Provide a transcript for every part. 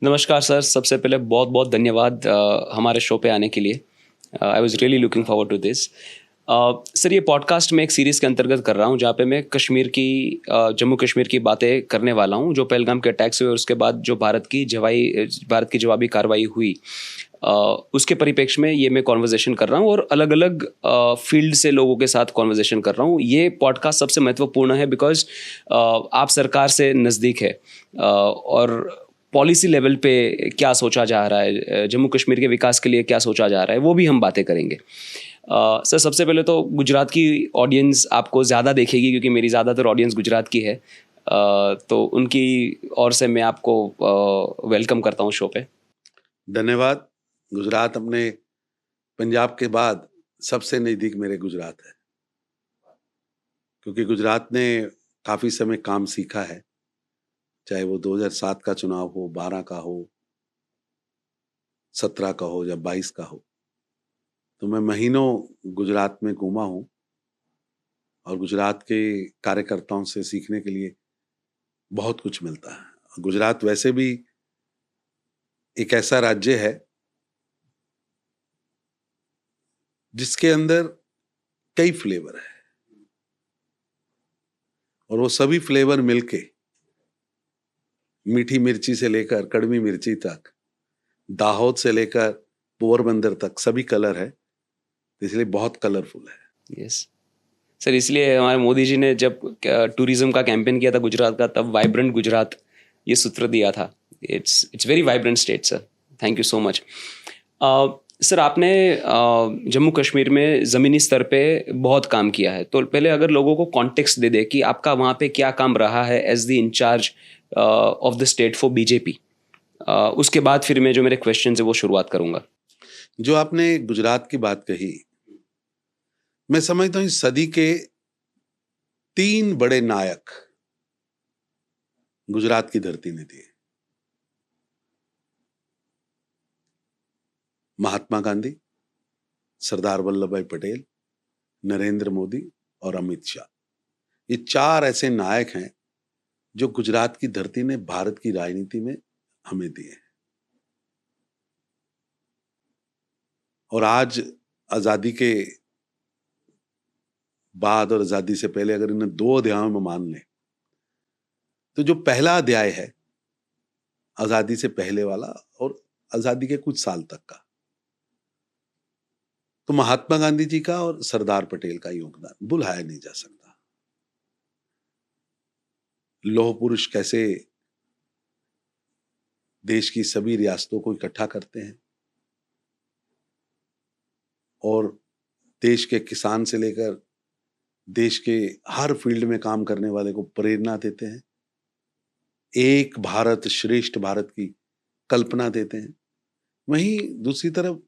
नमस्कार सर, सबसे पहले बहुत बहुत धन्यवाद हमारे शो पे आने के लिए। I was really looking forward to this. Sir, ये पॉडकास्ट मैं एक सीरीज़ के अंतर्गत कर रहा हूँ जहाँ पे मैं कश्मीर की जम्मू कश्मीर की बातें करने वाला हूँ, जो पहलगाम के अटैक्स हुए और उसके बाद जो भारत की जवाबी कार्रवाई हुई, उसके परिप्रेक्ष्य में ये मैं कॉन्वर्जेसन कर रहा हूँ और अलग अलग फील्ड से लोगों के साथ कॉन्वर्जेसन कर रहा हूँ। ये पॉडकास्ट सबसे महत्वपूर्ण है बिकॉज आप सरकार से नज़दीक है और पॉलिसी लेवल पे क्या सोचा जा रहा है, जम्मू कश्मीर के विकास के लिए क्या सोचा जा रहा है, वो भी हम बातें करेंगे। सर, सबसे पहले तो गुजरात की ऑडियंस आपको ज़्यादा देखेगी क्योंकि मेरी ज़्यादातर ऑडियंस गुजरात की है। तो उनकी ओर से मैं आपको वेलकम करता हूँ शो पे। धन्यवाद। गुजरात अपने पंजाब के बाद सबसे नज़दीक मेरे गुजरात है, क्योंकि गुजरात ने काफ़ी समय काम सीखा है, चाहे वो 2007 का चुनाव हो, 12 का हो, 17 का हो या 22 का हो। तो मैं महीनों गुजरात में घूमा हूँ और गुजरात के कार्यकर्ताओं से सीखने के लिए बहुत कुछ मिलता है। गुजरात वैसे भी एक ऐसा राज्य है जिसके अंदर कई फ्लेवर है और वो सभी फ्लेवर मिलके मीठी मिर्ची से लेकर कड़वी मिर्ची तक, दाहोद से लेकर पोरबंदर तक सभी कलर है, इसलिए बहुत कलरफुल है। यस सर, इसलिए हमारे मोदी जी ने जब टूरिज्म का कैंपेन किया था गुजरात का, तब वाइब्रेंट गुजरात ये सूत्र दिया था। It's very vibrant state sir. Thank you so much. Sir, आपने जम्मू कश्मीर में ज़मीनी स्तर पे बहुत काम किया है, तो पहले अगर लोगों को कॉन्टेक्स्ट दे दे कि आपका वहाँ पे क्या काम रहा है as the in charge of the state for BJP, उसके बाद फिर मैं जो मेरे क्वेश्चन है वो शुरुआत करूँगा। जो आपने गुजरात की बात कही, मैं समझता हूँ इस सदी के 3 बड़े नायक गुजरात की धरती ने दिए। महात्मा गांधी, सरदार वल्लभ भाई पटेल, नरेंद्र मोदी और अमित शाह। ये 4 ऐसे नायक हैं जो गुजरात की धरती ने भारत की राजनीति में हमें दिए हैं। और आज आजादी के बाद और आजादी से पहले अगर इन्हें 2 अध्यायों में मान लें, तो जो पहला अध्याय है आजादी से पहले वाला और आजादी के कुछ साल तक का, तो महात्मा गांधी जी का और सरदार पटेल का योगदान भुलाया नहीं जा सकता। लौह पुरुष कैसे देश की सभी रियासतों को इकट्ठा करते हैं और देश के किसान से लेकर देश के हर फील्ड में काम करने वाले को प्रेरणा देते हैं, एक भारत श्रेष्ठ भारत की कल्पना देते हैं। वहीं दूसरी तरफ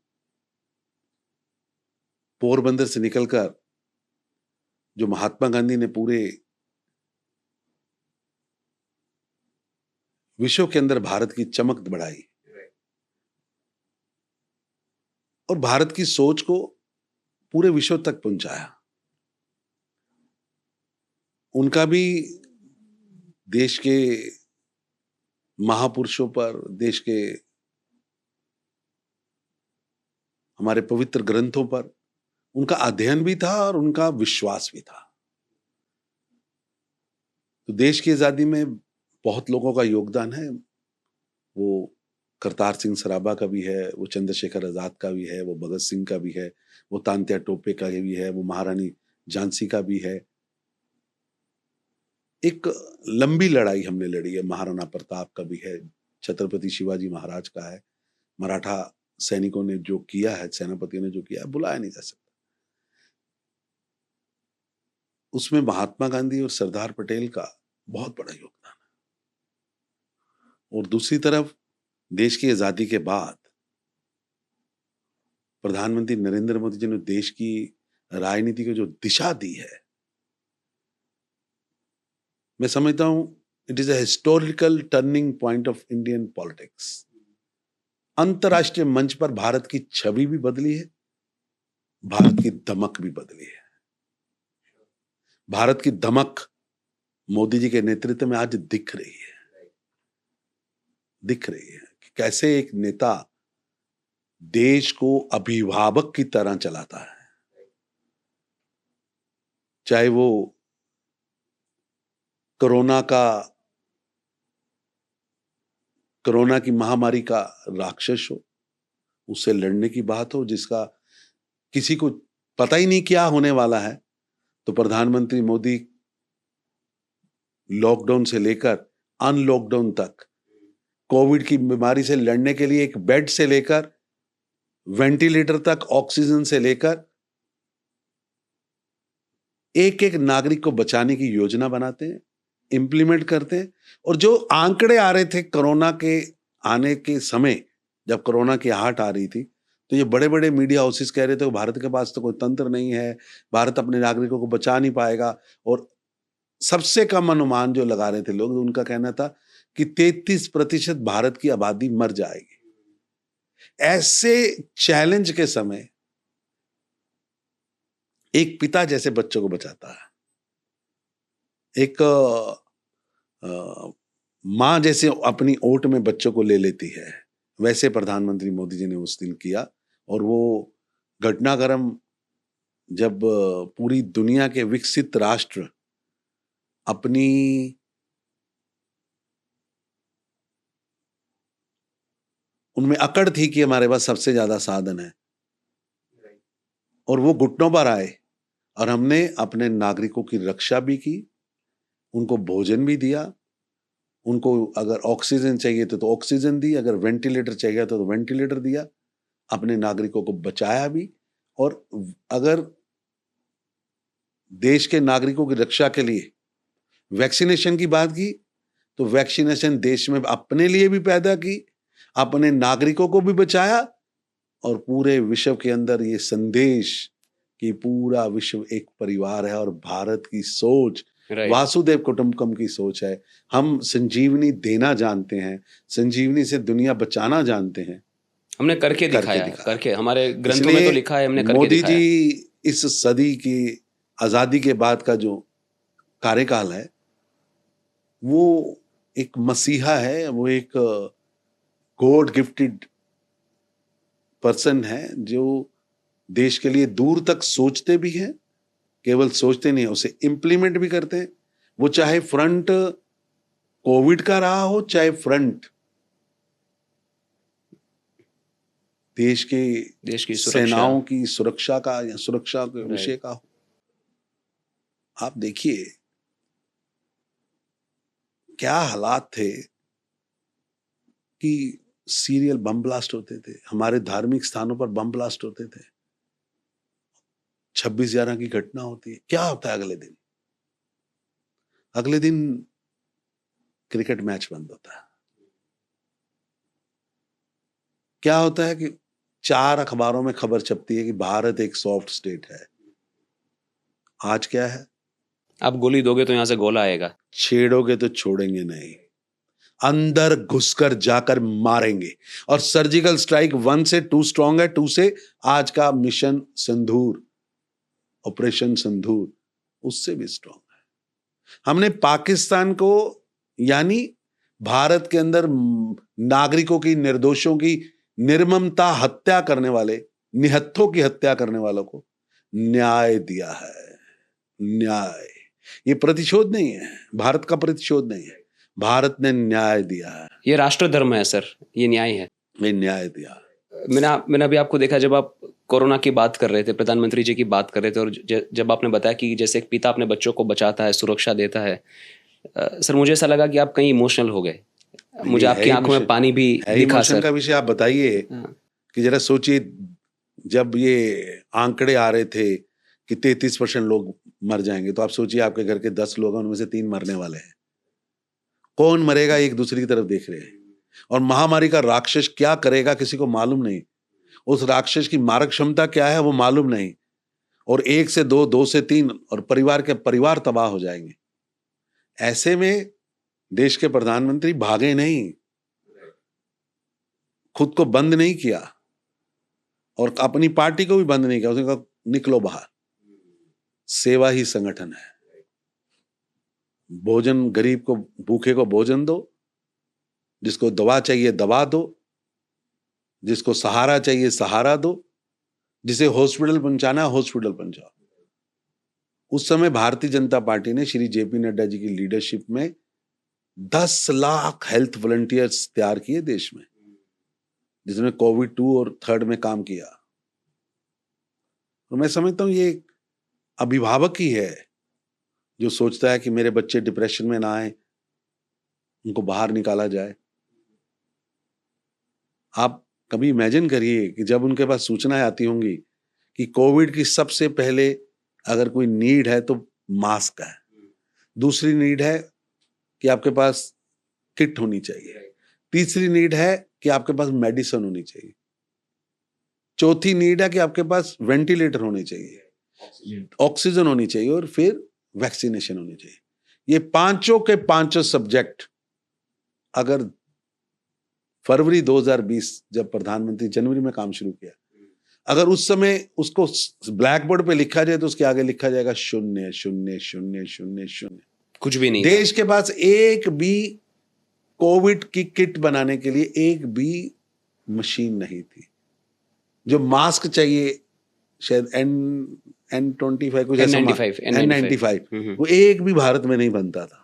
पोरबंदर से निकलकर जो महात्मा गांधी ने पूरे विश्व के अंदर भारत की चमक बढ़ाई और भारत की सोच को पूरे विश्व तक पहुंचाया, उनका भी देश के महापुरुषों पर, देश के हमारे पवित्र ग्रंथों पर उनका अध्ययन भी था और उनका विश्वास भी था। तो देश की आजादी में बहुत लोगों का योगदान है। वो करतार सिंह सराभा का भी है, वो चंद्रशेखर आजाद का भी है, वो भगत सिंह का भी है, वो तांत्या टोपे का भी है, वो महारानी झांसी का भी है। एक लंबी लड़ाई हमने लड़ी है, महाराणा प्रताप का भी है, छत्रपति शिवाजी महाराज का है। मराठा सैनिकों ने जो किया है, सेनापतियों ने जो किया है, भुलाया नहीं जा सकता। उसमें महात्मा गांधी और सरदार पटेल का बहुत बड़ा योगदान है। और दूसरी तरफ देश की आजादी के बाद प्रधानमंत्री नरेंद्र मोदी जी ने देश की राजनीति को जो दिशा दी है, मैं समझता हूं it is a historical turning point of Indian politics. अंतरराष्ट्रीय मंच पर भारत की छवि भी बदली है, भारत की दमक भी बदली है। भारत की दमक मोदी जी के नेतृत्व में आज दिख रही है, कि कैसे एक नेता देश को अभिभावक की तरह चलाता है, चाहे वो कोरोना की महामारी का राक्षस हो, उससे लड़ने की बात हो जिसका किसी को पता ही नहीं क्या होने वाला है, तो प्रधानमंत्री मोदी लॉकडाउन से लेकर अनलॉकडाउन तक कोविड की बीमारी से लड़ने के लिए एक बेड से लेकर वेंटिलेटर तक, ऑक्सीजन से लेकर एक एक नागरिक को बचाने की योजना बनाते हैं, इंप्लीमेंट करते हैं। और जो आंकड़े आ रहे थे कोरोना के आने के समय, जब कोरोना की आहट आ रही थी, तो ये बड़े बड़े मीडिया हाउसेस कह रहे थे भारत के पास तो कोई तंत्र नहीं है, भारत अपने नागरिकों को बचा नहीं पाएगा। और सबसे कम अनुमान जो लगा रहे थे लोग, उनका कहना था कि 33% भारत की आबादी मर जाएगी। ऐसे चैलेंज के समय एक पिता जैसे बच्चों को बचाता है, एक मां जैसे अपनी ओट में बच्चों को ले लेती है, वैसे प्रधानमंत्री मोदी जी ने उस दिन किया। और वो घटनाक्रम जब पूरी दुनिया के विकसित राष्ट्र अपनी उनमें अकड़ थी कि हमारे पास सबसे ज्यादा साधन है, और वो घुटनों पर आए और हमने अपने नागरिकों की रक्षा भी की, उनको भोजन भी दिया, उनको अगर ऑक्सीजन चाहिए तो ऑक्सीजन दी, अगर वेंटिलेटर चाहिए तो वेंटिलेटर दिया, अपने नागरिकों को बचाया भी। और अगर देश के नागरिकों की रक्षा के लिए वैक्सीनेशन की बात की, तो वैक्सीनेशन देश में अपने लिए भी पैदा की, अपने नागरिकों को भी बचाया, और पूरे विश्व के अंदर ये संदेश कि पूरा विश्व एक परिवार है और भारत की सोच वासुदेव कुटुंबकम की सोच है। हम संजीवनी देना जानते हैं, संजीवनी से दुनिया बचाना जानते हैं। हमने करके दिखाया, करके हमारे ग्रंथों में तो लिखा है, हमने करके मोदी दिखाया। जी इस सदी की आजादी के बाद का जो कार्यकाल है, वो एक मसीहा है, वो एक गॉड गिफ्टेड पर्सन है जो देश के लिए दूर तक सोचते भी हैं, केवल सोचते नहीं, उसे इंप्लीमेंट भी करते हैं। वो चाहे फ्रंट कोविड का रहा हो, चाहे फ्रंट देश की सेनाओं की सुरक्षा का या सुरक्षा के विषय का हो। आप देखिए क्या हालात थे कि सीरियल बम ब्लास्ट होते थे, हमारे धार्मिक स्थानों पर बम ब्लास्ट होते थे, 26/11 की घटना होती है, क्या होता है अगले दिन? अगले दिन क्रिकेट मैच बंद होता है। क्या होता है कि 4 अखबारों में खबर छपती है कि भारत एक सॉफ्ट स्टेट है। आज क्या है? आप गोली दोगे तो यहां से गोला आएगा, छेड़ोगे तो छोड़ेंगे नहीं, अंदर घुसकर जाकर मारेंगे। और सर्जिकल स्ट्राइक 1 से 2 स्ट्रांग है, 2 से आज का मिशन सिंदूर, ऑपरेशन सिंदूर, उससे भी स्ट्रांग है। हमने पाकिस्तान को, यानी भारत के अंदर नागरिकों की, निर्दोषों की निर्ममता हत्या करने वाले, निहत्थों की हत्या करने वालों को न्याय दिया है। न्याय, ये प्रतिशोध नहीं है, भारत का प्रतिशोध नहीं है, भारत ने न्याय दिया है। ये राष्ट्र धर्म है सर, ये न्याय है, ये न्याय दिया। मैंने अभी आपको देखा, जब आप कोरोना की बात कर रहे थे, प्रधानमंत्री जी की बात कर रहे थे, और जब आपने बताया कि जैसे एक पिता अपने बच्चों को बचाता है, सुरक्षा देता है, सर मुझे ऐसा लगा कि आप कहीं इमोशनल हो गए, मुझे आपकी आंखों में पानी भी दिखा सर। का विषय आप बताइए कि जरा सोचिए, जब ये आंकड़े आ रहे थे कि 33% लोग मर जाएंगे, तो आप सोचिए आपके घर के 10 लोग हैं, उनमें से 3 मरने वाले हैं। कौन मरेगा, एक दूसरे की तरफ देख रहे हैं। और महामारी का राक्षस क्या करेगा किसी को मालूम नहीं, उस राक्षस की मारक क्षमता क्या है वो मालूम नहीं, और 1 से 2, 2 से 3, और परिवार तबाह हो जाएंगे। ऐसे में देश के प्रधानमंत्री भागे नहीं, खुद को बंद नहीं किया, और अपनी पार्टी को भी बंद नहीं किया। उसने कहा निकलो बाहर, सेवा ही संगठन है। भोजन, गरीब को, भूखे को भोजन दो, जिसको दवा चाहिए दवा दो, जिसको सहारा चाहिए सहारा दो, जिसे हॉस्पिटल पहुंचाना है हॉस्पिटल पहुंचाओ। उस समय भारतीय जनता पार्टी ने श्री जेपी नड्डा जी की लीडरशिप में 10 लाख हेल्थ वॉलंटियर्स तैयार किए देश में, जिसमें कोविड 2 और 3 में काम किया। तो मैं समझता हूं ये एक अभिभावक ही है जो सोचता है कि मेरे बच्चे डिप्रेशन में ना आए, उनको बाहर निकाला जाए। आप कभी इमेजिन करिए कि जब उनके पास सूचनाएं आती होंगी कि कोविड की सबसे पहले अगर कोई नीड है तो मास्क है, दूसरी नीड है कि आपके पास किट होनी चाहिए, तीसरी नीड है कि आपके पास मेडिसिन होनी चाहिए, चौथी नीड है कि आपके पास वेंटिलेटर होने चाहिए, ऑक्सीजन होनी चाहिए, और फिर वैक्सीनेशन होनी चाहिए। ये पांचों के पांचों सब्जेक्ट अगर फरवरी 2020 जब प्रधानमंत्री जनवरी में काम शुरू किया, अगर उस समय उसको ब्लैक बोर्ड पे लिखा जाए तो उसके आगे लिखा जाएगा 0 0 0 0 0। कुछ भी नहीं देश के पास एक भी कोविड की किट बनाने के लिए एक भी मशीन नहीं थी। जो मास्क चाहिए शायद N95 कुछ ऐसा, N95 वो एक भी भारत में नहीं बनता था।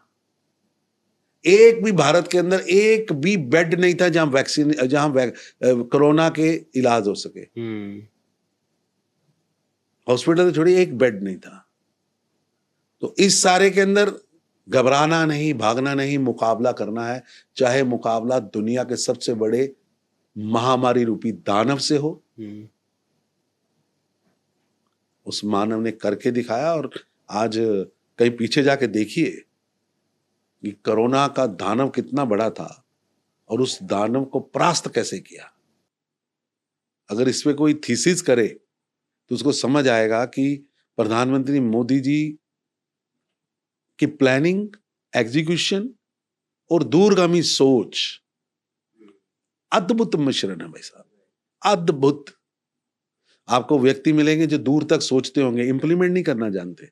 एक भी भारत के अंदर एक भी बेड नहीं था जहां कोरोना के इलाज हो सके। हॉस्पिटल तो छोड़िए, एक बेड नहीं था। तो इस सारे के अंदर घबराना नहीं, भागना नहीं, मुकाबला करना है, चाहे मुकाबला दुनिया के सबसे बड़े महामारी रूपी दानव से हो। उस मानव ने करके दिखाया, और आज कहीं पीछे जाके देखिए कि कोरोना का दानव कितना बड़ा था और उस दानव को परास्त कैसे किया। अगर इसमें कोई थीसिस करे तो उसको समझ आएगा कि प्रधानमंत्री मोदी जी की प्लानिंग, एग्जीक्यूशन और दूरगामी सोच अद्भुत मिश्रण है भाई साहब, अद्भुत। आपको व्यक्ति मिलेंगे जो दूर तक सोचते होंगे, इंप्लीमेंट नहीं करना जानते।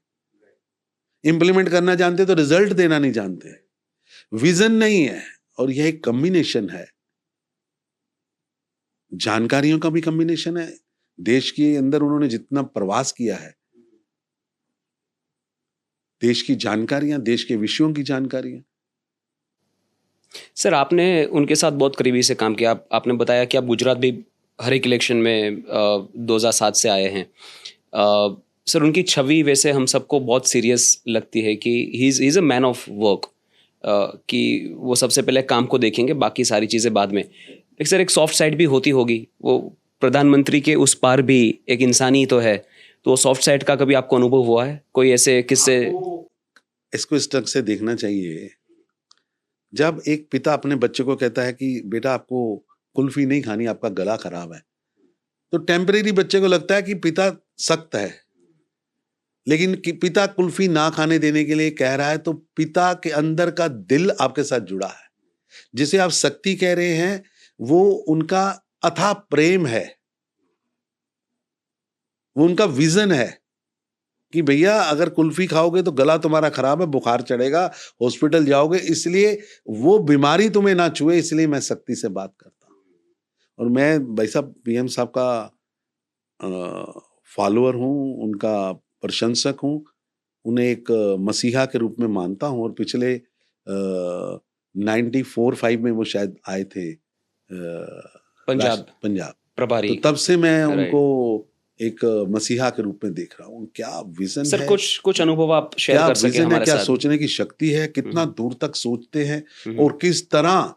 इंप्लीमेंट करना जानते तो रिजल्ट देना नहीं जानते। विजन नहीं है, और यह एक कॉम्बिनेशन है, जानकारियों का भी कॉम्बिनेशन है। देश के अंदर उन्होंने जितना प्रवास किया है, देश की जानकारियां, देश के विषयों की जानकारियां। सर, आपने उनके साथ बहुत करीबी से काम किया। आपने बताया कि आप गुजरात भी हर एक इलेक्शन में 2007 से आए हैं। सर, उनकी छवि वैसे हम सबको बहुत सीरियस लगती है कि he is a man of work, कि वो सबसे पहले काम को देखेंगे, बाकी सारी चीज़ें बाद में। लेकिन सर, एक सॉफ्ट साइड भी होती होगी, वो प्रधानमंत्री के उस पार भी एक इंसानी तो है, तो वो सॉफ्ट साइड का कभी आपको अनुभव हुआ है? कोई ऐसे किस्से? इसको इस ढंग से देखना चाहिए। जब एक पिता अपने बच्चे को कहता है कि बेटा आपको कुल्फी नहीं खानी, आपका गला खराब है, तो टेम्परेरी बच्चे को लगता है कि पिता सख्त है, लेकिन पिता कुल्फी ना खाने देने के लिए कह रहा है, तो पिता के अंदर का दिल आपके साथ जुड़ा है। जिसे आप शक्ति कह रहे हैं, वो उनका अथाह प्रेम है, वो उनका विजन है कि भैया अगर कुल्फी खाओगे तो गला तुम्हारा खराब है, बुखार चढ़ेगा, हॉस्पिटल जाओगे, इसलिए वो बीमारी तुम्हें ना छुए, इसलिए मैं शक्ति से बात करता हूं। और मैं भाई साहब पीएम साहब का फॉलोअर हूं, उनका प्रशंसक हूं, उन्हें एक मसीहा के रूप में मानता हूं। और पिछले 94-5 में वो शायद आए थे पंजाब प्रभारी, तो तब से मैं उनको एक मसीहा के रूप में देख रहा हूँ। क्या विजन सर, है, कुछ अनुभव आप शेयर कर सके हमारे साथ? क्या सोचने की शक्ति है, कितना दूर तक सोचते हैं, और किस तरह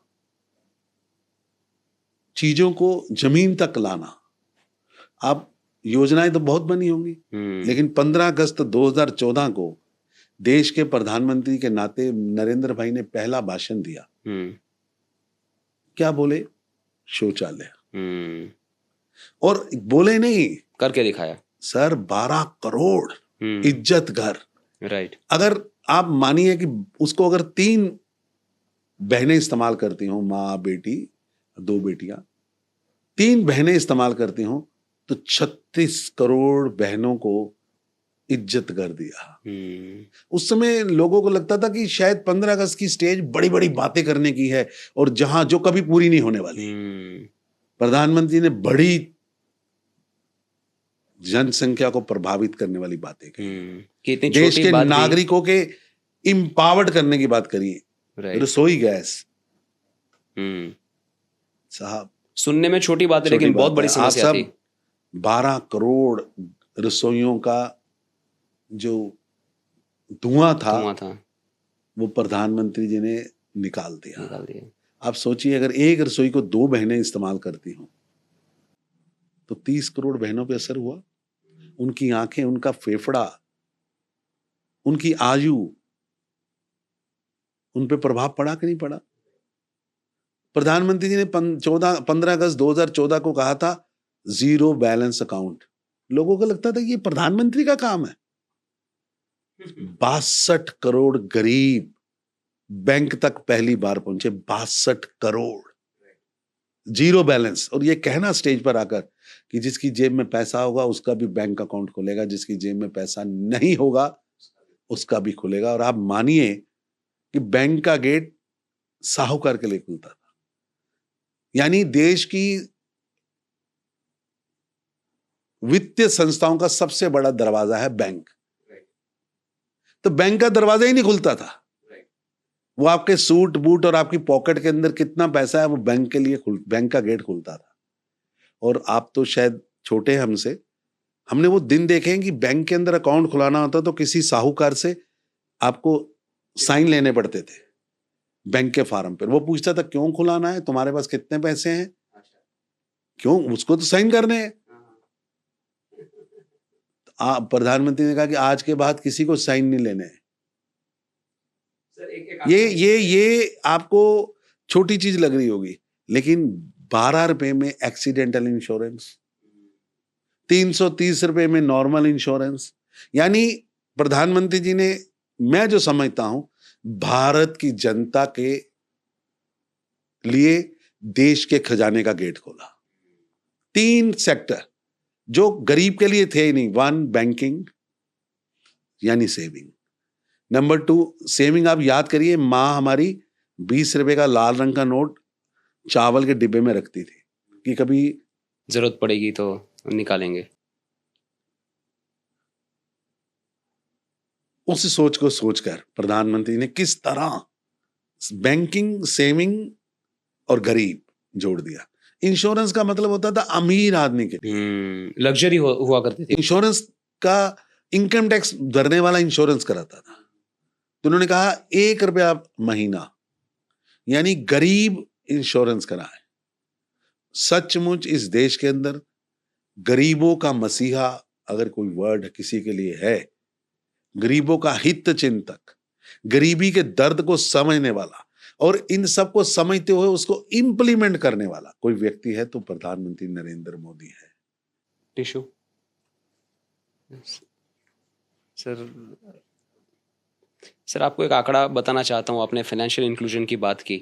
चीजों को जमीन तक लाना। आप योजनाएं तो बहुत बनी होंगी, लेकिन 15 अगस्त 2014 को देश के प्रधानमंत्री के नाते नरेंद्र भाई ने पहला भाषण दिया। क्या बोले? शौचालय। और बोले नहीं, करके दिखाया सर। 12 करोड़ इज्जत घर। राइट। अगर आप मानिए कि उसको अगर 3 बहनें इस्तेमाल करती हों, माँ बेटी 2 बेटियां, 3 बहनें इस्तेमाल करती हों, तो 36 करोड़ बहनों को इज्जत कर दिया। उस समय लोगों को लगता था कि शायद 15 अगस्त की स्टेज बड़ी बड़ी बातें करने की है, और जहां जो कभी पूरी नहीं होने वाली। प्रधानमंत्री ने बड़ी जनसंख्या को प्रभावित करने वाली बातें की, कि इतनी देश छोटी के बात भी। नागरिकों के इम्पावर्ड करने की बात करी। राइट। रसोई गैस, हम्म। साहब सुनने में छोटी बात है छोटी लेकिन बहुत बात बड़ी है। आप समस्या सब थी। 12 करोड़ रसोइयों का जो धुआं था वो प्रधानमंत्री जी ने निकाल दिया। आप सोचिए, अगर एक रसोई को 2 बहनें इस्तेमाल करती हों तो 30 करोड़ बहनों पे असर हुआ। उनकी आंखें, उनका फेफड़ा, उनकी आयु, उन पे प्रभाव पड़ा कि नहीं पड़ा? प्रधानमंत्री जी ने 15 अगस्त 2014 को कहा था जीरो बैलेंस अकाउंट। लोगों को लगता था ये प्रधानमंत्री का काम है। 62 करोड़ गरीब बैंक तक पहली बार पहुंचे। 62 करोड़ जीरो बैलेंस। और ये कहना स्टेज पर आकर कि जिसकी जेब में पैसा होगा उसका भी बैंक अकाउंट खुलेगा, जिसकी जेब में पैसा नहीं होगा उसका भी खुलेगा। और आप मानिए कि बैंक का गेट साहूकार के लिए खुलता था। यानी देश की वित्तीय संस्थाओं का सबसे बड़ा दरवाजा है बैंक। तो बैंक का दरवाजा ही नहीं खुलता था। वो आपके सूट बूट और आपकी पॉकेट के अंदर कितना पैसा है वो बैंक के लिए बैंक का गेट खुलता था। और आप तो शायद छोटे हैं हमसे, हमने वो दिन देखे हैं कि बैंक के अंदर अकाउंट खुलाना होता तो किसी साहूकार से आपको साइन लेने पड़ते थे बैंक के फार्म पर। वो पूछता था क्यों खुलाना है, तुम्हारे पास कितने पैसे हैं, क्यों, उसको तो साइन करने हैं। प्रधानमंत्री ने कहा कि आज के बाद किसी को साइन नहीं लेने हैं। ये आपको छोटी चीज लग रही होगी, लेकिन 12 रुपए में एक्सीडेंटल इंश्योरेंस, 330 रुपए में नॉर्मल इंश्योरेंस। यानी प्रधानमंत्री जी ने, मैं जो समझता हूं, भारत की जनता के लिए देश के खजाने का गेट खोला। 3 सेक्टर जो गरीब के लिए थे ही नहीं। 1 बैंकिंग यानी सेविंग। Number 2 saving. आप याद करिए, माँ हमारी 20 रुपए का लाल रंग का नोट चावल के डिब्बे में रखती थी कि कभी जरूरत पड़ेगी तो निकालेंगे। उस सोच को सोचकर प्रधानमंत्री ने किस तरह बैंकिंग, सेविंग और गरीब जोड़ दिया। इंश्योरेंस का मतलब होता था अमीर आदमी के लिए, लग्जरी हुआ करती थी। इंश्योरेंस का इनकम टैक्स भरने वाला इंश्योरेंस कराता था। तो उन्होंने कहा 1 रुपया महीना, यानी गरीब इंश्योरेंस कराए। सचमुच इस देश के अंदर गरीबों का मसीहा अगर कोई वर्ड किसी के लिए है, गरीबों का हित चिंतक, गरीबी के दर्द को समझने वाला और इन सब को समझते हुए उसको इंप्लीमेंट करने वाला कोई व्यक्ति है तो प्रधानमंत्री नरेंद्र मोदी है। टिश्यू सर आपको एक आंकड़ा बताना चाहता हूँ। आपने फाइनेंशियल इंक्लूजन की बात की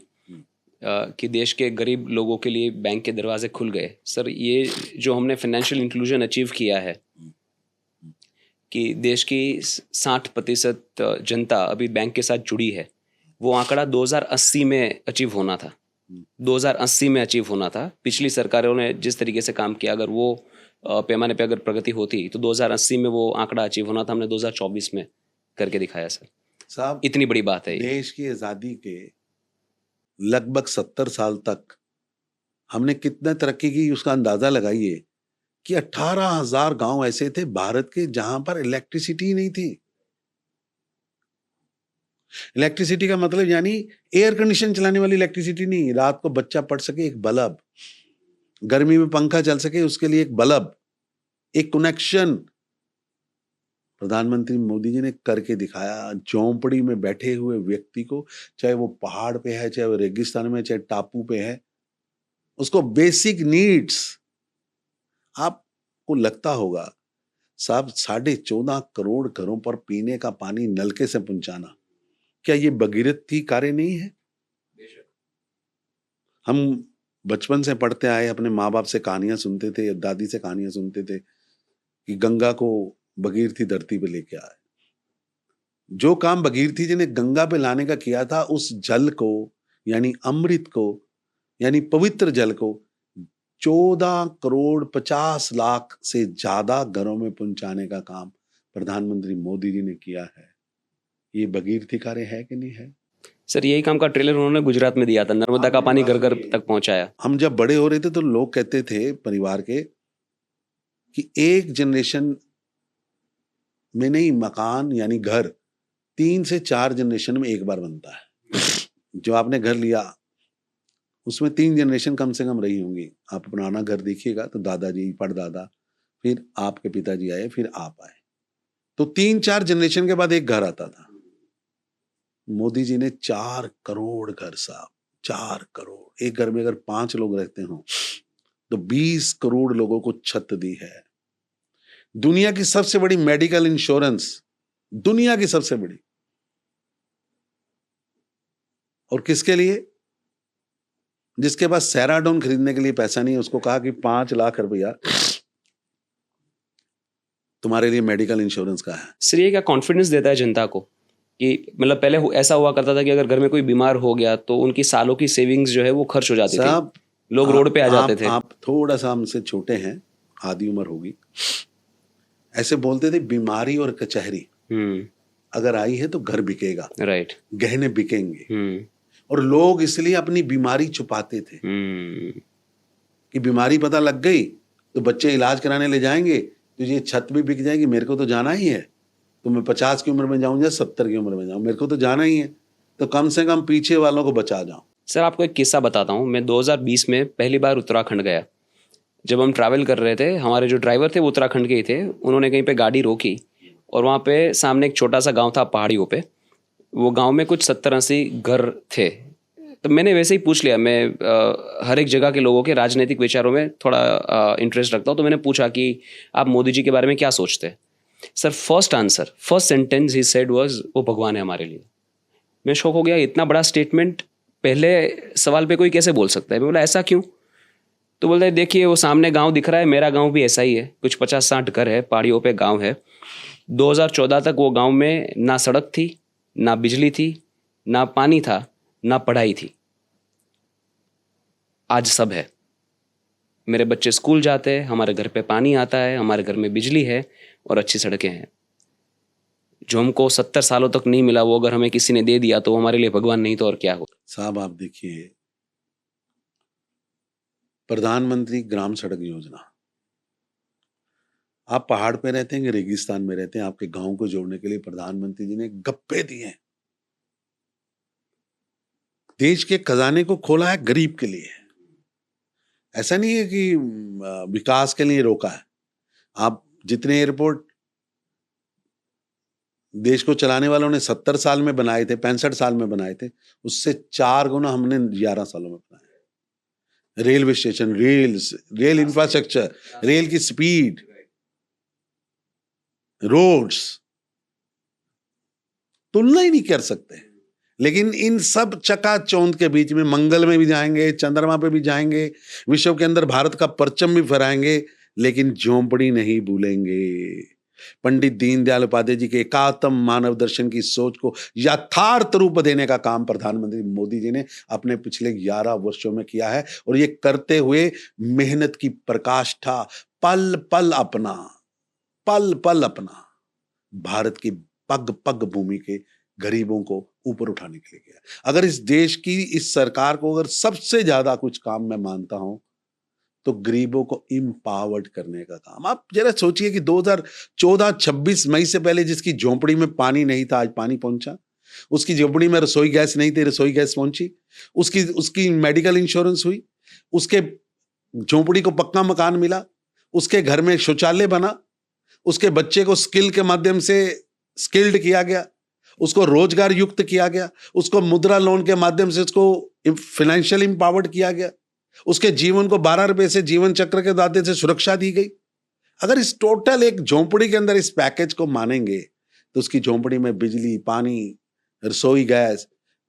कि देश के गरीब लोगों के लिए बैंक के दरवाजे खुल गए। सर ये जो हमने फाइनेंशियल इंक्लूजन अचीव किया है कि देश की 60% जनता अभी बैंक के साथ जुड़ी है, वो आंकड़ा 2080 में अचीव होना था। 2080 में अचीव होना था। पिछली सरकारों ने जिस तरीके से काम किया, अगर वो पैमाने पे अगर प्रगति होती तो 2080 में वो आंकड़ा अचीव होना था। हमने 2024 में करके दिखाया सर। साहब इतनी बड़ी बात है। देश की आजादी के लगभग 70 साल तक हमने कितना तरक्की की उसका अंदाजा लगाइए कि 18,000 गांव ऐसे थे भारत के जहां पर इलेक्ट्रिसिटी नहीं थी। इलेक्ट्रिसिटी का मतलब यानी एयर कंडीशन चलाने वाली इलेक्ट्रिसिटी नहीं, रात को बच्चा पढ़ सके एक बल्ब, गर्मी में पंखा चल सके उसके लिए एक बल्ब, एक कनेक्शन प्रधानमंत्री मोदी जी ने करके दिखाया। झोंपड़ी में बैठे हुए व्यक्ति को, चाहे वो पहाड़ पे है, चाहे वो रेगिस्तान में, चाहे टापू पे है, उसको बेसिक नीड्स। आपको लगता होगा साहब 14.5 करोड़ घरों पर पीने का पानी नलके से पहुंचाना, क्या ये भगीरथ की कार्य नहीं है? हम बचपन से पढ़ते आए, अपने माँ बाप से कहानियां सुनते थे या दादी से कहानियां सुनते थे कि गंगा को भगीरथी धरती पे लेके आए। जो काम भगीरथी जी ने गंगा पे लाने का किया था, उस जल को यानी अमृत को यानी पवित्र जल को 14 करोड़ 50 लाख से ज्यादा घरों में पहुंचाने का काम प्रधानमंत्री मोदी जी ने किया है। ये भगीरथी कार्य है कि नहीं है? सर यही काम का ट्रेलर उन्होंने गुजरात में दिया था, नर्मदा का पानी घर घर तक पहुंचाया। हम जब बड़े हो रहे थे तो लोग कहते थे परिवार के कि एक जनरेशन में नहीं, मकान यानी घर 3 से 4 जनरेशन में एक बार बनता है। जो आपने घर लिया उसमें 3 जनरेशन कम से कम रही होंगी। आप पुराना घर देखिएगा तो दादाजी, परदादा, फिर आपके पिताजी आए, फिर आप आए, तो 3-4 जनरेशन के बाद एक घर आता था। मोदी जी ने 4 करोड़ घर साहब, 4 करोड़। एक घर में अगर 5 लोग रहते हो तो 20 करोड़ लोगों को छत दी है। दुनिया की सबसे बड़ी मेडिकल इंश्योरेंस, दुनिया की सबसे बड़ी, और किसके लिए? जिसके पास सेराडोन खरीदने के लिए पैसा नहीं है, उसको कहा कि 5 लाख रुपया तुम्हारे लिए मेडिकल इंश्योरेंस का है। सर ये क्या कॉन्फिडेंस देता है जनता को कि मतलब पहले ऐसा हुआ करता था कि अगर घर में कोई बीमार हो गया तो उनकी सालों की सेविंग्स जो है वो खर्च हो जाती थी, लोग रोड पे आ जाते थे। आप थोड़ा सा हमसे छोटे हैं, आधी उम्र होगी, ऐसे बोलते थे बीमारी और कचहरी अगर आई है तो घर बिकेगा, राइट, गहने बिकेंगे, और लोग इसलिए अपनी बीमारी छुपाते थे कि बीमारी पता लग गई तो बच्चे इलाज कराने ले जाएंगे, तुझे छत भी बिक जाएगी, मेरे को तो जाना ही है, तो मैं 50 की उम्र में जाऊं या 70 की उम्र में जाऊं, मेरे को तो जाना ही है, तो कम से कम पीछे वालों को बचा जाऊं। सर आपको एक किस्सा बताता हूँ। मैं 2020 में पहली बार उत्तराखंड गया। जब हम ट्रैवल कर रहे थे, हमारे जो ड्राइवर थे वो उत्तराखंड के ही थे। उन्होंने कहीं पे गाड़ी रोकी और वहाँ पे सामने एक छोटा सा गांव था पहाड़ियों पे। वो गांव में कुछ 70-80 घर थे। तो मैंने वैसे ही पूछ लिया, मैं हर एक जगह के लोगों के राजनीतिक विचारों में थोड़ा इंटरेस्ट रखता हूँ, तो मैंने पूछा कि आप मोदी जी के बारे में क्या सोचते हैं। Sir first sentence he said was, वो भगवान है हमारे लिए। मैं शॉक हो गया, इतना बड़ा स्टेटमेंट पहले सवाल पे कोई कैसे बोल सकता है। मैं बोला ऐसा क्यों? तो बोलते हैं देखिए वो सामने गांव दिख रहा है, मेरा गांव भी ऐसा ही है, कुछ 50-60 घर है, पहाड़ियों पे गांव है। 2014 तक वो गांव में ना सड़क थी, ना बिजली थी, ना पानी था, ना पढ़ाई थी। आज सब है। मेरे बच्चे स्कूल जाते हैं, हमारे घर पे पानी आता है, हमारे घर में बिजली है और अच्छी सड़कें हैं। जो हमको 70 सालों तक नहीं मिला वो अगर हमें किसी ने दे दिया तो हमारे लिए भगवान नहीं तो और क्या हो। साहब आप देखिए, प्रधानमंत्री ग्राम सड़क योजना, आप पहाड़ पे रहते हैं कि रेगिस्तान में रहते हैं, आपके गांव को जोड़ने के लिए प्रधानमंत्री जी ने गप्पे दिए। देश के खजाने को खोला है गरीब के लिए। ऐसा नहीं है कि विकास के लिए रोका है। आप जितने एयरपोर्ट देश को चलाने वालों ने 70 साल में बनाए थे, 65 साल में बनाए थे, उससे 4 गुना हमने 11 सालों में बनाए। Railway station, rail infrastructure, rail की स्पीड, रोड्स, तुलना ही नहीं कर सकते। लेकिन इन सब चकाचौंध के बीच में मंगल में भी जाएंगे, चंद्रमा पे भी जाएंगे, विश्व के अंदर भारत का परचम भी फहराएंगे, लेकिन झोंपड़ी नहीं भूलेंगे। पंडित दीनदयाल उपाध्याय जी के एकात्म मानव दर्शन की सोच को यथार्थ रूप देने का काम प्रधानमंत्री मोदी जी ने अपने पिछले 11 वर्षों में किया है, और ये करते हुए मेहनत की प्रकाष्ठा पल पल अपना भारत की पग पग भूमि के गरीबों को ऊपर उठाने के लिए किया। अगर इस देश की इस सरकार को अगर सबसे ज्यादा कुछ काम मैं मानता हूं तो गरीबों को इम्पावर्ड करने का काम। आप जरा सोचिए कि 2014-26 मई से पहले जिसकी झोंपड़ी में पानी नहीं था, आज पानी पहुंचा। उसकी झोंपड़ी में रसोई गैस नहीं थी, रसोई गैस पहुंची। उसकी मेडिकल इंश्योरेंस हुई, उसके झोंपड़ी को पक्का मकान मिला, उसके घर में शौचालय बना, उसके बच्चे को स्किल के माध्यम से स्किल्ड किया गया, उसको रोजगार युक्त किया गया, उसको मुद्रा लोन के माध्यम से उसको फाइनेंशियल एम्पावर्ड किया गया, उसके जीवन को 12 रुपए से जीवन चक्र के दायरे से सुरक्षा दी गई। अगर इस टोटल एक झोंपड़ी के अंदर इस पैकेज को मानेंगे तो उसकी झोंपड़ी में बिजली, पानी, रसोई गैस,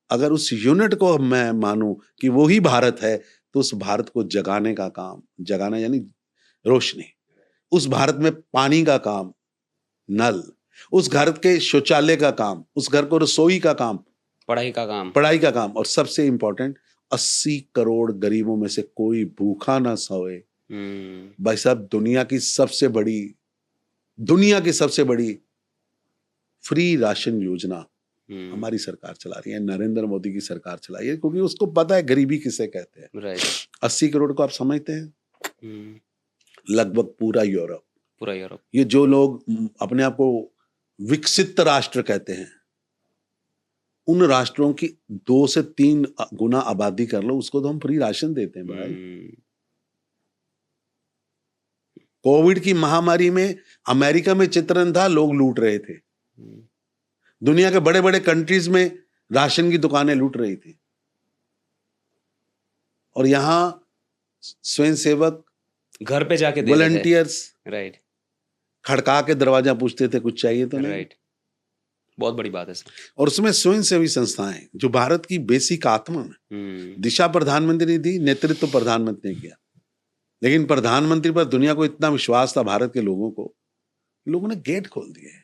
अगर उस यूनिट को मैं मानूं कि वो ही भारत है, तो उस भारत को जगाने का काम, जगाना यानी रोशनी, उस भारत में पानी का काम, नल, उस घर के शौचालय का काम, उस घर को रसोई का काम, पढ़ाई का काम, और सबसे इंपॉर्टेंट 80 करोड़ गरीबों में से कोई भूखा ना सोए। भाई साहब, दुनिया की सबसे बड़ी फ्री राशन योजना हमारी सरकार चला रही है, नरेंद्र मोदी की सरकार चलाई है, क्योंकि उसको पता है गरीबी किसे कहते हैं। राइट। 80 करोड़ को आप समझते हैं, लगभग पूरा यूरोप। ये जो लोग अपने आप को विकसित राष्ट्र कहते हैं, उन राष्ट्रों की 2 से 3 गुना आबादी कर लो, उसको तो हम फ्री राशन देते हैं भाई। कोविड की महामारी में अमेरिका में चित्रण था, लोग लूट रहे थे। दुनिया के बड़े बड़े कंट्रीज में राशन की दुकानें लूट रही थी, और यहां स्वयंसेवक, घर पे जाके वॉलंटियर्स, राइट, खड़का के दरवाजा पूछते थे, कुछ चाहिए तो नहीं। राइट, बहुत बड़ी बात है सर। और उसमें स्वयंसेवी संस्थाएं, जो भारत की बेसिक आत्मा है। दिशा प्रधानमंत्री ने दी, नेतृत्व प्रधानमंत्री ने किया, लेकिन प्रधानमंत्री पर दुनिया को इतना विश्वास था, भारत के लोगों को, लोगों ने गेट खोल दिए।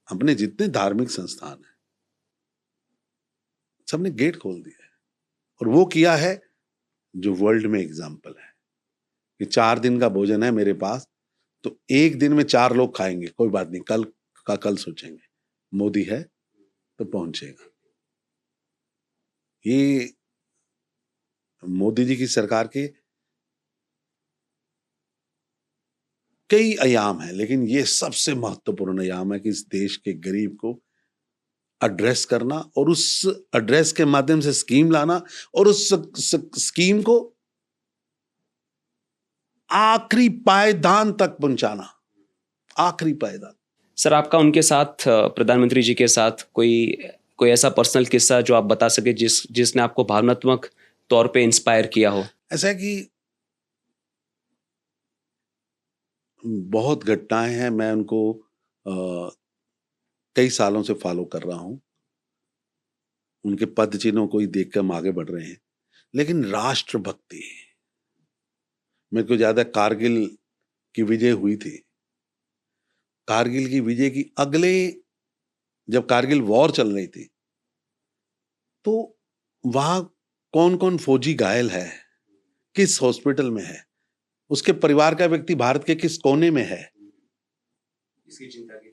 अपने जितने धार्मिक संस्थान हैं, सबने गेट खोल दिया है, और वो किया है जो वर्ल्ड में एग्जाम्पल है कि 4 दिन का भोजन है मेरे पास, तो एक दिन में 4 लोग खाएंगे, कोई बात नहीं, कल का कल सोचेंगे, मोदी है तो पहुंचेगा। ये मोदी जी की सरकार के कई आयाम हैं, लेकिन ये सबसे महत्वपूर्ण आयाम है कि इस देश के गरीब को एड्रेस करना, और उस एड्रेस के माध्यम से स्कीम लाना, और उस स्कीम को आखिरी पायदान तक पहुंचाना, आखिरी पायदान। सर, आपका उनके साथ, प्रधानमंत्री जी के साथ कोई ऐसा पर्सनल किस्सा जो आप बता सके, जिसने आपको भावनात्मक तौर पे इंस्पायर किया हो? ऐसा है कि बहुत घटनाएं हैं, मैं उनको कई सालों से फॉलो कर रहा हूं, उनके पद चिन्हों को ही देखकर हम आगे बढ़ रहे हैं, लेकिन राष्ट्रभक्ति, मेरे को ज्यादा कारगिल की विजय हुई थी। कारगिल की विजय की अगले, जब कारगिल वॉर चल रही थी, तो वहां कौन कौन फौजी घायल है, किस हॉस्पिटल में है, उसके परिवार का व्यक्ति भारत के किस कोने में है,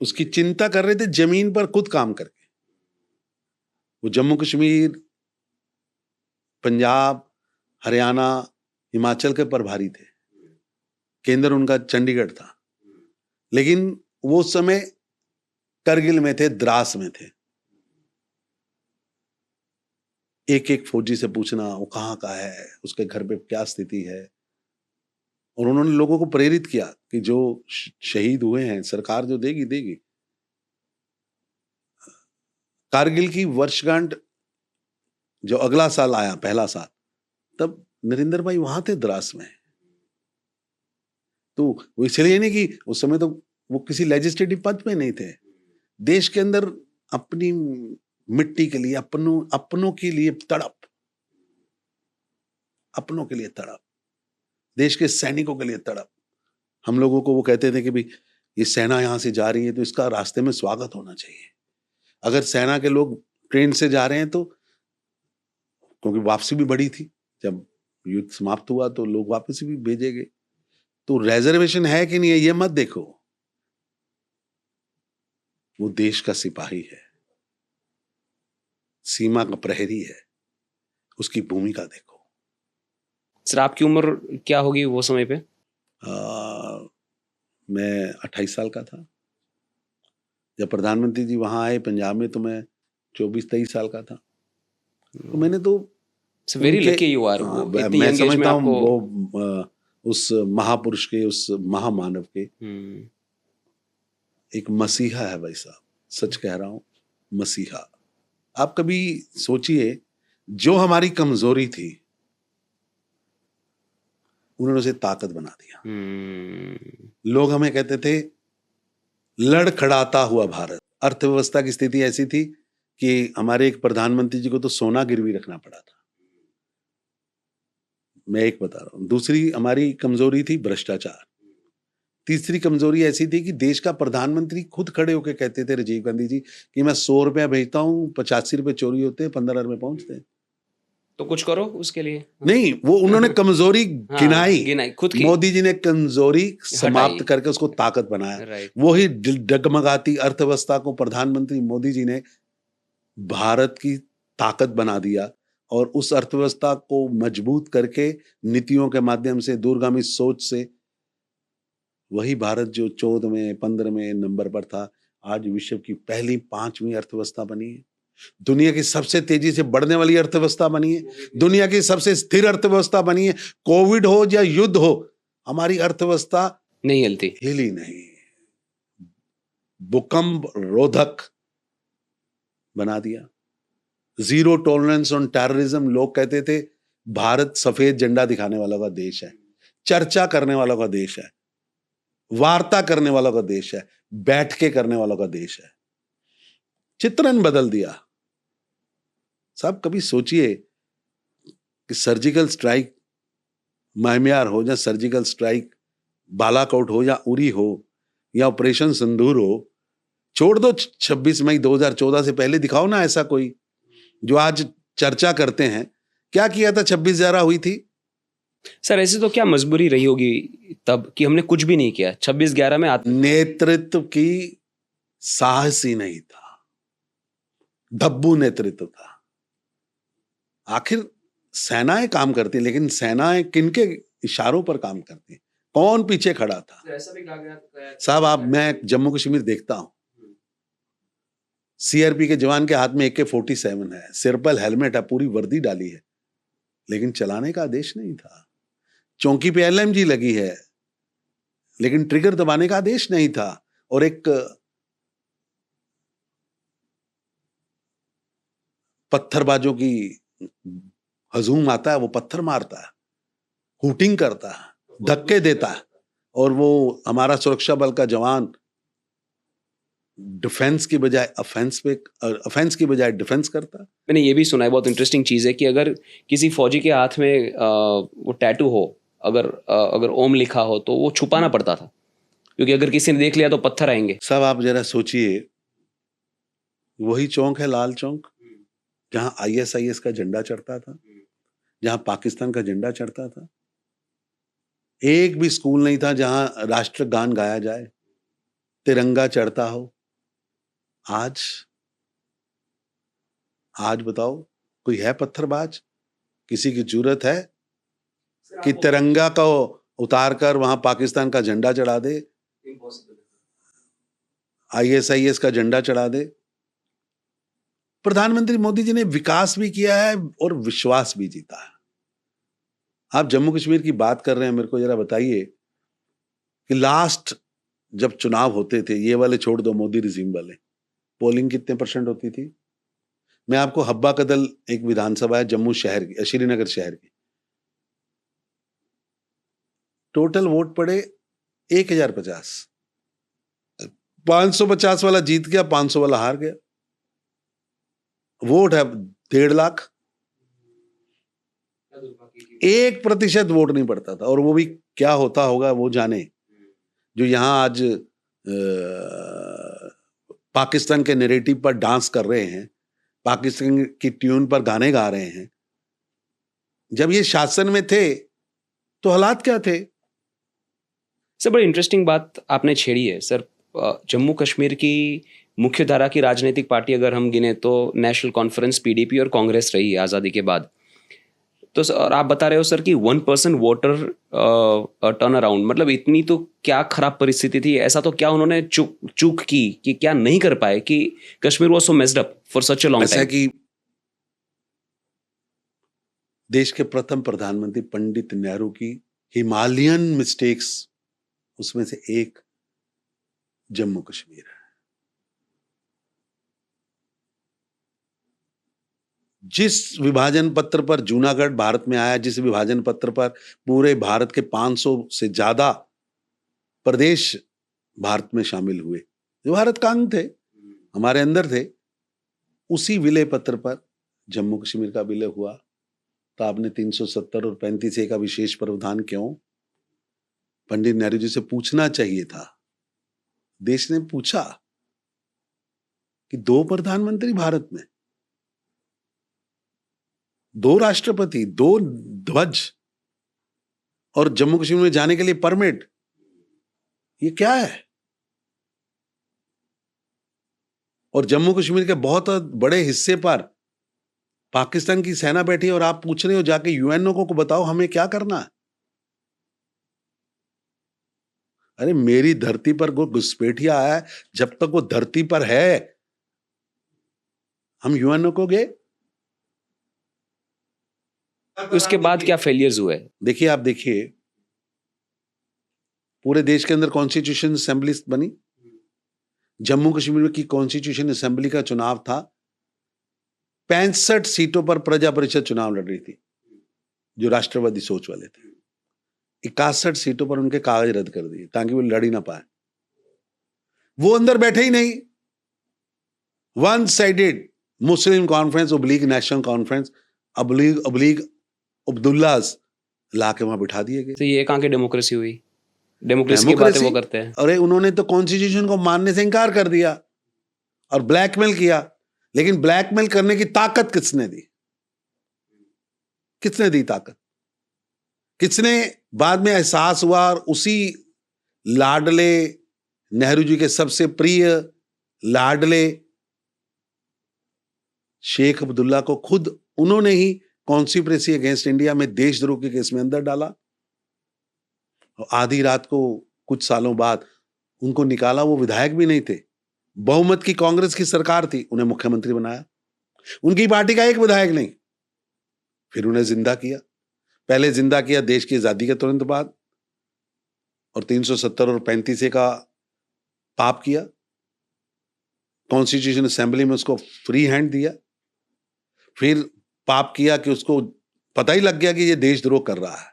उसकी चिंता कर रहे थे, जमीन पर खुद काम करके। वो जम्मू कश्मीर, पंजाब, हरियाणा, हिमाचल के प्रभारी थे, केंद्र उनका चंडीगढ़ था, लेकिन वो उस समय करगिल में थे, द्रास में थे। एक एक फौजी से पूछना वो कहाँ का है, उसके घर पे क्या स्थिति है, और उन्होंने लोगों को प्रेरित किया कि जो शहीद हुए हैं, सरकार जो देगी। कारगिल की वर्षगांठ जो अगला साल आया, पहला साल, तब नरेंद्र भाई वहां थे द्रास में। तो वो इसलिए नहीं कि उस समय तो वो किसी लेजिस्लेटिव पद पे नहीं थे, देश के अंदर अपनी मिट्टी के लिए, अपनों के लिए तड़प, अपनों के लिए तड़प, देश के सैनिकों के लिए तड़प। हम लोगों को वो कहते थे कि भाई ये सेना यहां से जा रही है तो इसका रास्ते में स्वागत होना चाहिए। अगर सेना के लोग ट्रेन से जा रहे हैं तो, क्योंकि वापसी भी बड़ी थी, जब युद्ध समाप्त हुआ तो लोग वापस भी भेजेंगे, तो रिजर्वेशन है कि नहीं है ये मत देखो, वो देश का सिपाही है, सीमा का प्रहरी है, उसकी भूमिका देखो। सर, आपकी उम्र क्या होगी वो समय पे? मैं 28 साल का था जब प्रधानमंत्री जी वहां आए पंजाब में, तो मैं 24-23 साल का था। तो मैंने तो वेरी लकी यू आर। मैं समझता हूँ वो उस महापुरुष के, उस महामानव के एक मसीहा है भाई साहब, सच कह रहा हूं, मसीहा। आप कभी सोचिए, जो हमारी कमजोरी थी उन्होंने उसे ताकत बना दिया। लोग हमें कहते थे लड़खड़ाता हुआ भारत। अर्थव्यवस्था की स्थिति ऐसी थी कि हमारे एक प्रधानमंत्री जी को तो सोना गिरवी रखना पड़ा था। मैं एक बता रहा हूं। दूसरी हमारी कमजोरी थी भ्रष्टाचार। तीसरी कमजोरी ऐसी थी कि देश का प्रधानमंत्री खुद खड़े होकर कहते थे, राजीव गांधी जी, कि मैं 100 रुपया भेजता हूं, 85 रुपए चोरी होते हैं, 15 रुपए पहुंचते हैं। तो कुछ करो उसके लिए। नहीं, वो उन्होंने कमजोरी हाँ, गिनाई, गिनाई खुद की। मोदी जी ने कमजोरी समाप्त हटाई। करके उसको ताकत बनाया। राइट। वही डगमगाती अर्थव्यवस्था को प्रधानमंत्री मोदी जी ने भारत की ताकत बना दिया और उस अर्थव्यवस्था को मजबूत करके नीतियों के माध्यम से, दूरगामी सोच से, वही भारत जो 14वें 15वें नंबर पर था, आज विश्व की पहली 5वीं अर्थव्यवस्था बनी है। दुनिया की सबसे तेजी से बढ़ने वाली अर्थव्यवस्था बनी है, दुनिया की सबसे स्थिर अर्थव्यवस्था बनी है। कोविड हो या युद्ध हो, हमारी अर्थव्यवस्था नहीं हिलती। हिली नहीं, भूकंप रोधक बना दिया। जीरो टॉलरेंस ऑन टेररिज्म, लोग कहते थे भारत सफेद झंडा दिखाने वालों का देश है, चर्चा करने वालों का देश है, वार्ता करने वालों का देश है, बैठ के करने वालों का देश है। चित्रण बदल दिया। साहब कभी सोचिए कि सर्जिकल स्ट्राइक म्यांमार हो, या सर्जिकल स्ट्राइक बालाकोट हो, या उरी हो, या ऑपरेशन सिंदूर हो, छोड़ दो 26 मई 2014 से पहले, दिखाओ ना ऐसा कोई जो आज चर्चा करते हैं। क्या किया था 26/11 हुई थी? सर ऐसे तो क्या मजबूरी रही होगी तब कि हमने कुछ भी नहीं किया 26/11 में नेतृत्व की साहस ही नहीं था, धब्बू नेतृत्व था। आखिर सेनाएं काम करती, लेकिन सेनाएं किनके इशारों पर काम करती? कौन पीछे खड़ा था? ऐसा भी कहा गया साहब आप, मैं जम्मू कश्मीर देखता हूं, सीआरपी के जवान के हाथ में AK-47 है, सिर पर हेलमेट है, पूरी वर्दी डाली है, लेकिन चलाने का आदेश नहीं था। चौकी पे LMG लगी है, लेकिन ट्रिगर दबाने का आदेश नहीं था। और एक पत्थरबाजों की हजूम आता है, वो पत्थर मारता है, हूटिंग करता है, धक्के देता है, और वो हमारा सुरक्षा बल का जवान डिफेंस की बजाय ऑफेंस की बजाय डिफेंस करता है। मैंने ये भी सुना है, बहुत इंटरेस्टिंग चीज़ है कि अगर किसी फौजी के हाथ में वो टैटू हो, अगर ओम लिखा हो तो वो छुपाना पड़ता था, क्योंकि अगर किसी ने देख लिया तो पत्थर आएंगे। सब आप जरा सोचिए, वही चौक है लाल चौक, जहां ISIS का झंडा चढ़ता था, जहां पाकिस्तान का झंडा चढ़ता था। एक भी स्कूल नहीं था जहां राष्ट्रगान गाया जाए, तिरंगा चढ़ता हो। आज बताओ, कोई है पत्थरबाज? किसी की जरूरत है कि तिरंगा को उतार कर वहां पाकिस्तान का झंडा चढ़ा दे, ISIS का झंडा चढ़ा दे? प्रधानमंत्री मोदी जी ने विकास भी किया है और विश्वास भी जीता है। आप जम्मू कश्मीर की बात कर रहे हैं, मेरे को जरा बताइए कि लास्ट जब चुनाव होते थे, ये वाले छोड़ दो, मोदी रिजीम वाले, पोलिंग कितने % होती थी? मैं आपको हब्बा कदल एक विधानसभा है जम्मू शहर की, श्रीनगर शहर की, टोटल वोट पड़े 1050, 550 वाला जीत गया, 500 वाला हार गया। वोट है 1.5 लाख, 1% वोट नहीं पड़ता था। और वो भी क्या होता होगा वो जाने, जो यहां आज पाकिस्तान के नैरेटिव पर डांस कर रहे हैं, पाकिस्तान की ट्यून पर गाने गा रहे हैं, जब ये शासन में थे तो हालात क्या थे? सर बड़ी इंटरेस्टिंग बात आपने छेड़ी है सर। जम्मू कश्मीर की मुख्य धारा की राजनीतिक पार्टी अगर हम गिने तो नेशनल कॉन्फ्रेंस, PDP और कांग्रेस रही है आज़ादी के बाद। तो और आप बता रहे हो सर कि 1% वोटर टर्न अराउंड, मतलब इतनी तो क्या खराब परिस्थिति थी? ऐसा तो क्या उन्होंने चूक की कि क्या नहीं कर पाए कि Kashmir was so messed up for such a long ऐसा टाइम? कि देश के प्रथम प्रधानमंत्री पंडित नेहरू की हिमालयन मिस्टेक्स, उसमें से एक जम्मू कश्मीर है। जिस विभाजन पत्र पर जूनागढ़ भारत में आया, जिस विभाजन पत्र पर पूरे भारत के 500 से ज्यादा प्रदेश भारत में शामिल हुए, जो भारत का अंग थे, हमारे अंदर थे, उसी विलय पत्र पर जम्मू कश्मीर का विलय हुआ। तो आपने 370 और 35A का विशेष प्रावधान क्यों? पंडित नेहरू जी से पूछना चाहिए था। देश ने पूछा कि 2 प्रधानमंत्री भारत में, 2 राष्ट्रपति, 2 ध्वज और जम्मू कश्मीर में जाने के लिए परमिट, ये क्या है? और जम्मू कश्मीर के बहुत बड़े हिस्से पर पाकिस्तान की सेना बैठी है और आप पूछ रहे हो जाके यूएनओ को बताओ हमें क्या करना है। अरे मेरी धरती पर वो घुसपैठिया आया है, जब तक वो धरती पर है हम यूएनओ को गए? उसके बाद क्या फेलियर्स हुए? देखिए, आप देखिए, पूरे देश के अंदर कॉन्स्टिट्यूशन असेंबली बनी। जम्मू कश्मीर की कॉन्स्टिट्यूशन असेंबली का चुनाव था, 65 सीटों पर प्रजा परिषद चुनाव लड़ रही थी जो राष्ट्रवादी सोच वाले थे। 61 सीटों पर उनके कागज रद्द कर दिए ताकि वो लड़ ही ना पाए। वो अंदर बैठे ही नहीं। One sided Muslim Conference oblique National Conference oblique Abdullahs ला के वहां बिठा दिए गए। तो ये कहाँ की डेमोक्रेसी हुई? डेमोक्रेसी की बातें वो करते हैं। अरे उन्होंने तो कॉन्स्टिट्यूशन को मानने से इनकार कर दिया और ब्लैकमेल किया। लेकिन ब्लैकमेल करने की ताकत किसने दी? किसने दी ताकत? किसने बाद में एहसास हुआ और उसी लाडले नेहरू जी के सबसे प्रिय लाडले शेख अब्दुल्ला को खुद उन्होंने ही कॉन्स्पिरेसी अगेंस्ट इंडिया में देशद्रोह के केस में अंदर डाला। और आधी रात को कुछ सालों बाद उनको निकाला। वो विधायक भी नहीं थे, बहुमत की कांग्रेस की सरकार थी, उन्हें मुख्यमंत्री बनाया। उनकी पार्टी का एक विधायक नहीं। फिर उन्हें जिंदा किया। पहले जिंदा किया देश की आजादी के तुरंत बाद और 370 और 35 का पाप किया। कॉन्स्टिट्यूशन असेंबली में उसको फ्री हैंड दिया। फिर पाप किया कि उसको पता ही लग गया कि ये देशद्रोह कर रहा है।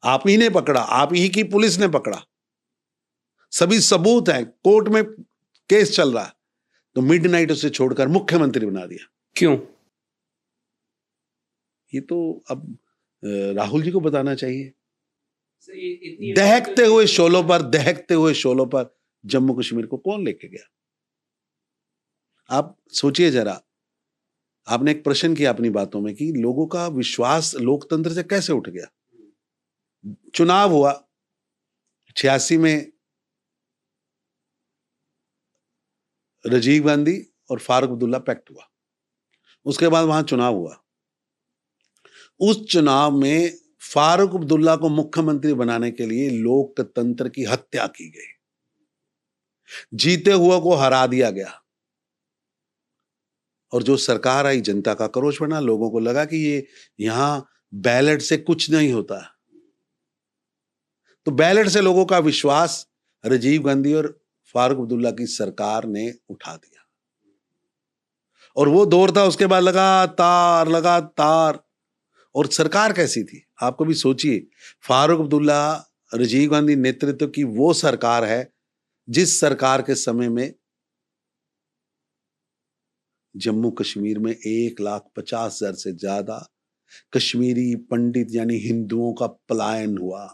आप ही ने पकड़ा, आप ही की पुलिस ने पकड़ा, सभी सबूत हैं, कोर्ट में केस चल रहा है, तो मिडनाइट उसे छोड़कर मुख्यमंत्री बना दिया। क्यों? ये तो अब राहुल जी को बताना चाहिए। दहकते हुए शोलों पर जम्मू कश्मीर को कौन लेके गया? आप सोचिए जरा। आपने एक प्रश्न किया अपनी बातों में कि लोगों का विश्वास लोकतंत्र से कैसे उठ गया। चुनाव हुआ 86 में, राजीव गांधी और फारूक अब्दुल्ला पैक्ट हुआ। उसके बाद वहां चुनाव हुआ। उस चुनाव में फारूक अब्दुल्ला को मुख्यमंत्री बनाने के लिए लोकतंत्र की हत्या की गई। जीते हुए को हरा दिया गया और जो सरकार आई जनता का क्रोश बना। लोगों को लगा कि ये यहां बैलेट से कुछ नहीं होता, तो बैलेट से लोगों का विश्वास राजीव गांधी और फारूक अब्दुल्ला की सरकार ने उठा दिया। और वो दौर था, उसके बाद लगातार। और सरकार कैसी थी आप कभी सोचिए। फारूक अब्दुल्ला, राजीव गांधी नेतृत्व की वो सरकार है जिस सरकार के समय में जम्मू कश्मीर में 1,50,000 से ज्यादा कश्मीरी पंडित यानी हिंदुओं का पलायन हुआ।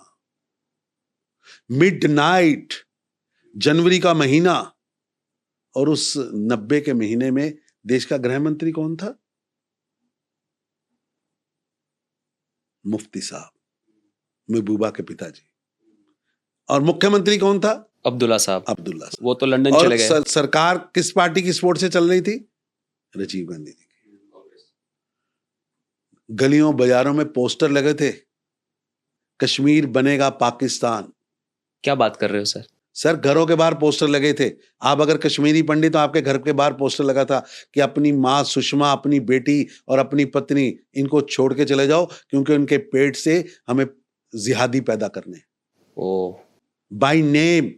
मिडनाइट, जनवरी का महीना, और उस 90 के महीने में देश का गृह मंत्री कौन था? मुफ्ती साहब, महबूबा के पिताजी। और मुख्यमंत्री कौन था? अब्दुल्ला साहब। अब्दुल्ला साहब। वो तो लंदन चले गए। सरकार किस पार्टी की सपोर्ट से चल रही थी? राजीव गांधी जी की। गलियों बाजारों में पोस्टर लगे थे, कश्मीर बनेगा पाकिस्तान। क्या बात कर रहे हो सर? सर, घरों के बाहर पोस्टर लगे थे। आप अगर कश्मीरी पंडित तो आपके घर के बाहर पोस्टर लगा था कि अपनी माँ सुषमा, अपनी बेटी और अपनी पत्नी, इनको छोड़ के चले जाओ क्योंकि उनके पेट से हमें जिहादी पैदा करने। ओ, बाय नेम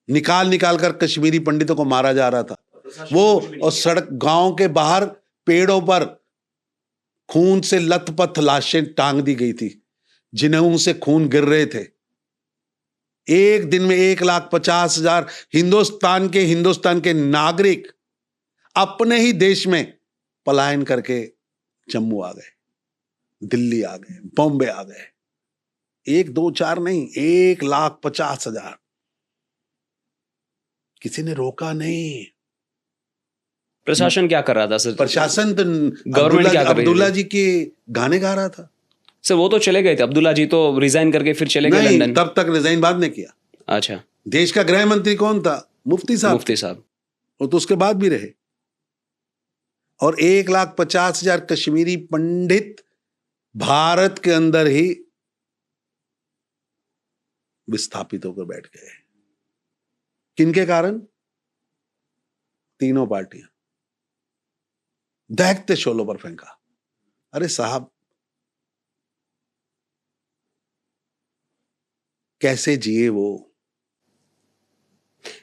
निकाल कर कश्मीरी पंडितों को मारा जा रहा था। वो और सड़क, गांव के बाहर पेड़ों पर खून से लथपथ लाशें टांग दी गई थी, जिन्हों से खून गिर रहे थे। एक दिन में 1,50,000 हिंदुस्तान के नागरिक अपने ही देश में पलायन करके जम्मू आ गए, दिल्ली आ गए, बॉम्बे आ गए। 1, 2, 4 नहीं, 1,50,000। किसी ने रोका नहीं। प्रशासन क्या कर रहा था सर? प्रशासन तो गवर्नमेंट क्या कर रही अब्दुल्ला थी? जी के गाने गा रहा था। सर वो तो चले गए थे, अब्दुल्ला जी तो रिजाइन करके फिर चले गए नहीं, लंदन। तब तक रिजाइन बाद में किया। अच्छा, देश का गृह मंत्री कौन था? मुफ्ती साहब। मुफ्ती साहब। वो तो उसके बाद भी रहे। और 1,50,000 कश्मीरी पंडित भारत के अंदर ही विस्थापित होकर बैठ गए। किनके कारण? तीनों पार्टियां दहकते शोलों पर फेंका। अरे साहब, कैसे जिए वो?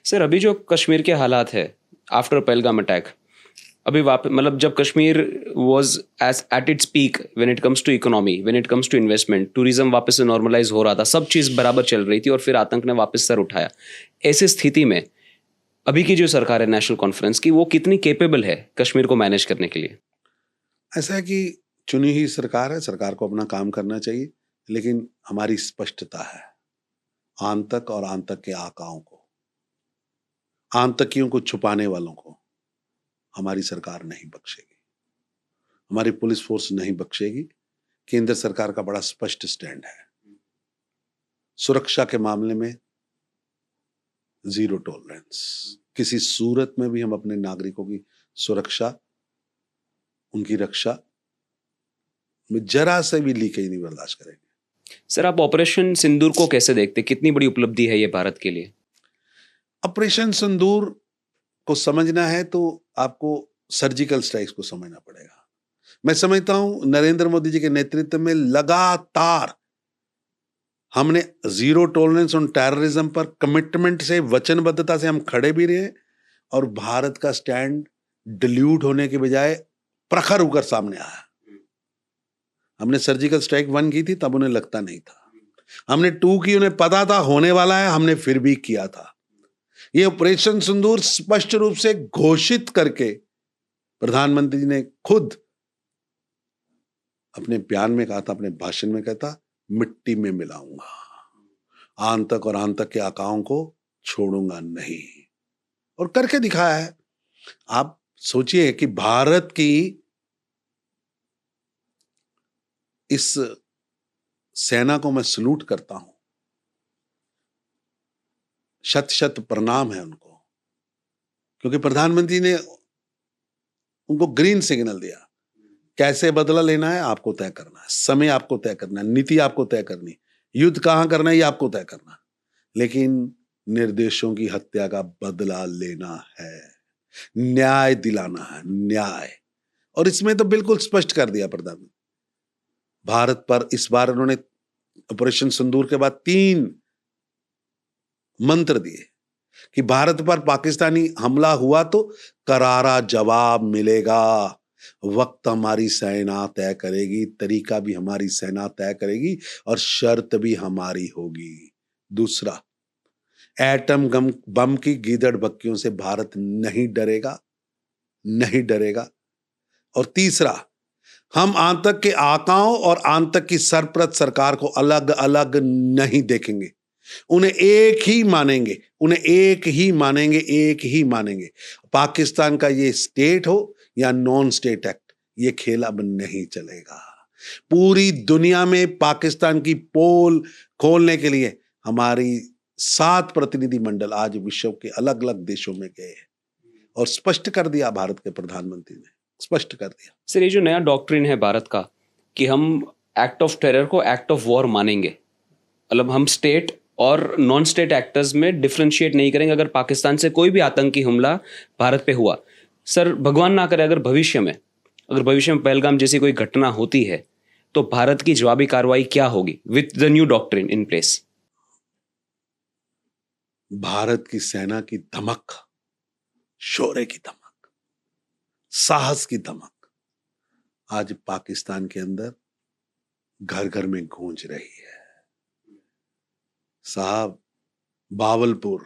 सर अभी जो कश्मीर के हालात है आफ्टर पहलगाम अटैक, अभी वापस मतलब जब Kashmir was as at its peak when it comes to economy, when it comes to investment, tourism वापस से नॉर्मलाइज हो रहा था, सब चीज़ बराबर चल रही थी, और फिर आतंक ने वापस सर उठाया। ऐसी स्थिति में अभी की जो सरकार है नेशनल कॉन्फ्रेंस की, वो कितनी केपेबल है कश्मीर को मैनेज करने के लिए? ऐसा है कि चुनी हुई सरकार है, सरकार को अपना काम करना चाहिए, लेकिन हमारी स्पष्टता है, आतंक और आतंक के आकाओं को, आतंकियों को छुपाने वालों को हमारी सरकार नहीं बख्शेगी, हमारी पुलिस फोर्स नहीं बख्शेगी। केंद्र सरकार का बड़ा स्पष्ट स्टैंड है, सुरक्षा के मामले में जीरो टॉलरेंस। किसी सूरत में भी हम अपने नागरिकों की सुरक्षा, उनकी रक्षा में जरा से भी लीकेज नहीं बर्दाश्त करेंगे। सर आप ऑपरेशन सिंदूर को कैसे देखते, कितनी बड़ी उपलब्धि है ये भारत के लिए? ऑपरेशन सिंदूर को समझना है तो आपको सर्जिकल स्ट्राइक्स को समझना पड़ेगा। मैं समझता हूं नरेंद्र मोदी जी के नेतृत्व में लगातार हमने जीरो टॉलरेंस ऑन टेररिज्म पर कमिटमेंट से, वचनबद्धता से हम खड़े भी रहे, और भारत का स्टैंड डिल्यूट होने के बजाय प्रखर होकर सामने आया। हमने सर्जिकल स्ट्राइक 1 की थी, तब उन्हें लगता नहीं था। हमने 2 की, उन्हें पता था होने वाला है, हमने फिर भी किया था। ये ऑपरेशन सिंदूर स्पष्ट रूप से घोषित करके प्रधानमंत्री जी ने खुद अपने बयान में कहा था, अपने भाषण में कहता, मिट्टी में मिलाऊंगा, आतंक और आतंक के आकाओं को छोड़ूंगा नहीं, और करके दिखाया है। आप सोचिए कि भारत की इस सेना को मैं सलूट करता हूं, शत शत प्रणाम है उनको, क्योंकि प्रधानमंत्री ने उनको ग्रीन सिग्नल दिया। कैसे बदला लेना है आपको तय करना है, समय आपको तय करना है, नीति आपको तय करनी, युद्ध कहां करना है ये आपको तय करना, लेकिन निर्देशों की हत्या का बदला लेना है, न्याय दिलाना है, न्याय। और इसमें तो बिल्कुल स्पष्ट कर दिया प्रधानमंत्री। भारत पर इस बार उन्होंने ऑपरेशन सिंदूर के बाद 3 मंत्र दिए कि भारत पर पाकिस्तानी हमला हुआ तो करारा जवाब मिलेगा। वक्त हमारी सेना तय करेगी, तरीका भी हमारी सेना तय करेगी, और शर्त भी हमारी होगी। दूसरा, एटम बम की गीदड़ बक्कियों से भारत नहीं डरेगा, नहीं डरेगा। और तीसरा, हम आतंक के आकाओं और आतंक की सरप्रत सरकार को अलग अलग नहीं देखेंगे, उन्हें एक ही मानेंगे, उन्हें एक ही मानेंगे, एक ही मानेंगे। पाकिस्तान का ये स्टेट हो या नॉन स्टेट एक्ट, ये खेल अब नहीं चलेगा। पूरी दुनिया में पाकिस्तान की पोल खोलने के लिए हमारी 7 प्रतिनिधि मंडल आज विश्व के अलग अलग देशों में गए, और स्पष्ट कर दिया भारत के प्रधानमंत्री ने, स्पष्ट कर दिया। सर ये जो नया डॉक्ट्रिन है भारत का कि हम एक्ट ऑफ टेरर को एक्ट ऑफ वॉर मानेंगे, मतलब हम स्टेट और नॉन स्टेट एक्टर्स में डिफ्रेंशिएट नहीं करेंगे। अगर पाकिस्तान से कोई भी आतंकी हमला भारत पे हुआ, सर भगवान ना करे अगर भविष्य में पहलगाम जैसी कोई घटना होती है, तो भारत की जवाबी कार्रवाई क्या होगी with the new doctrine in place? Bharat की सेना की धमक, शौर्य की धमक, साहस की धमक आज पाकिस्तान के अंदर घर घर में गूंज रही है। साहब, बावलपुर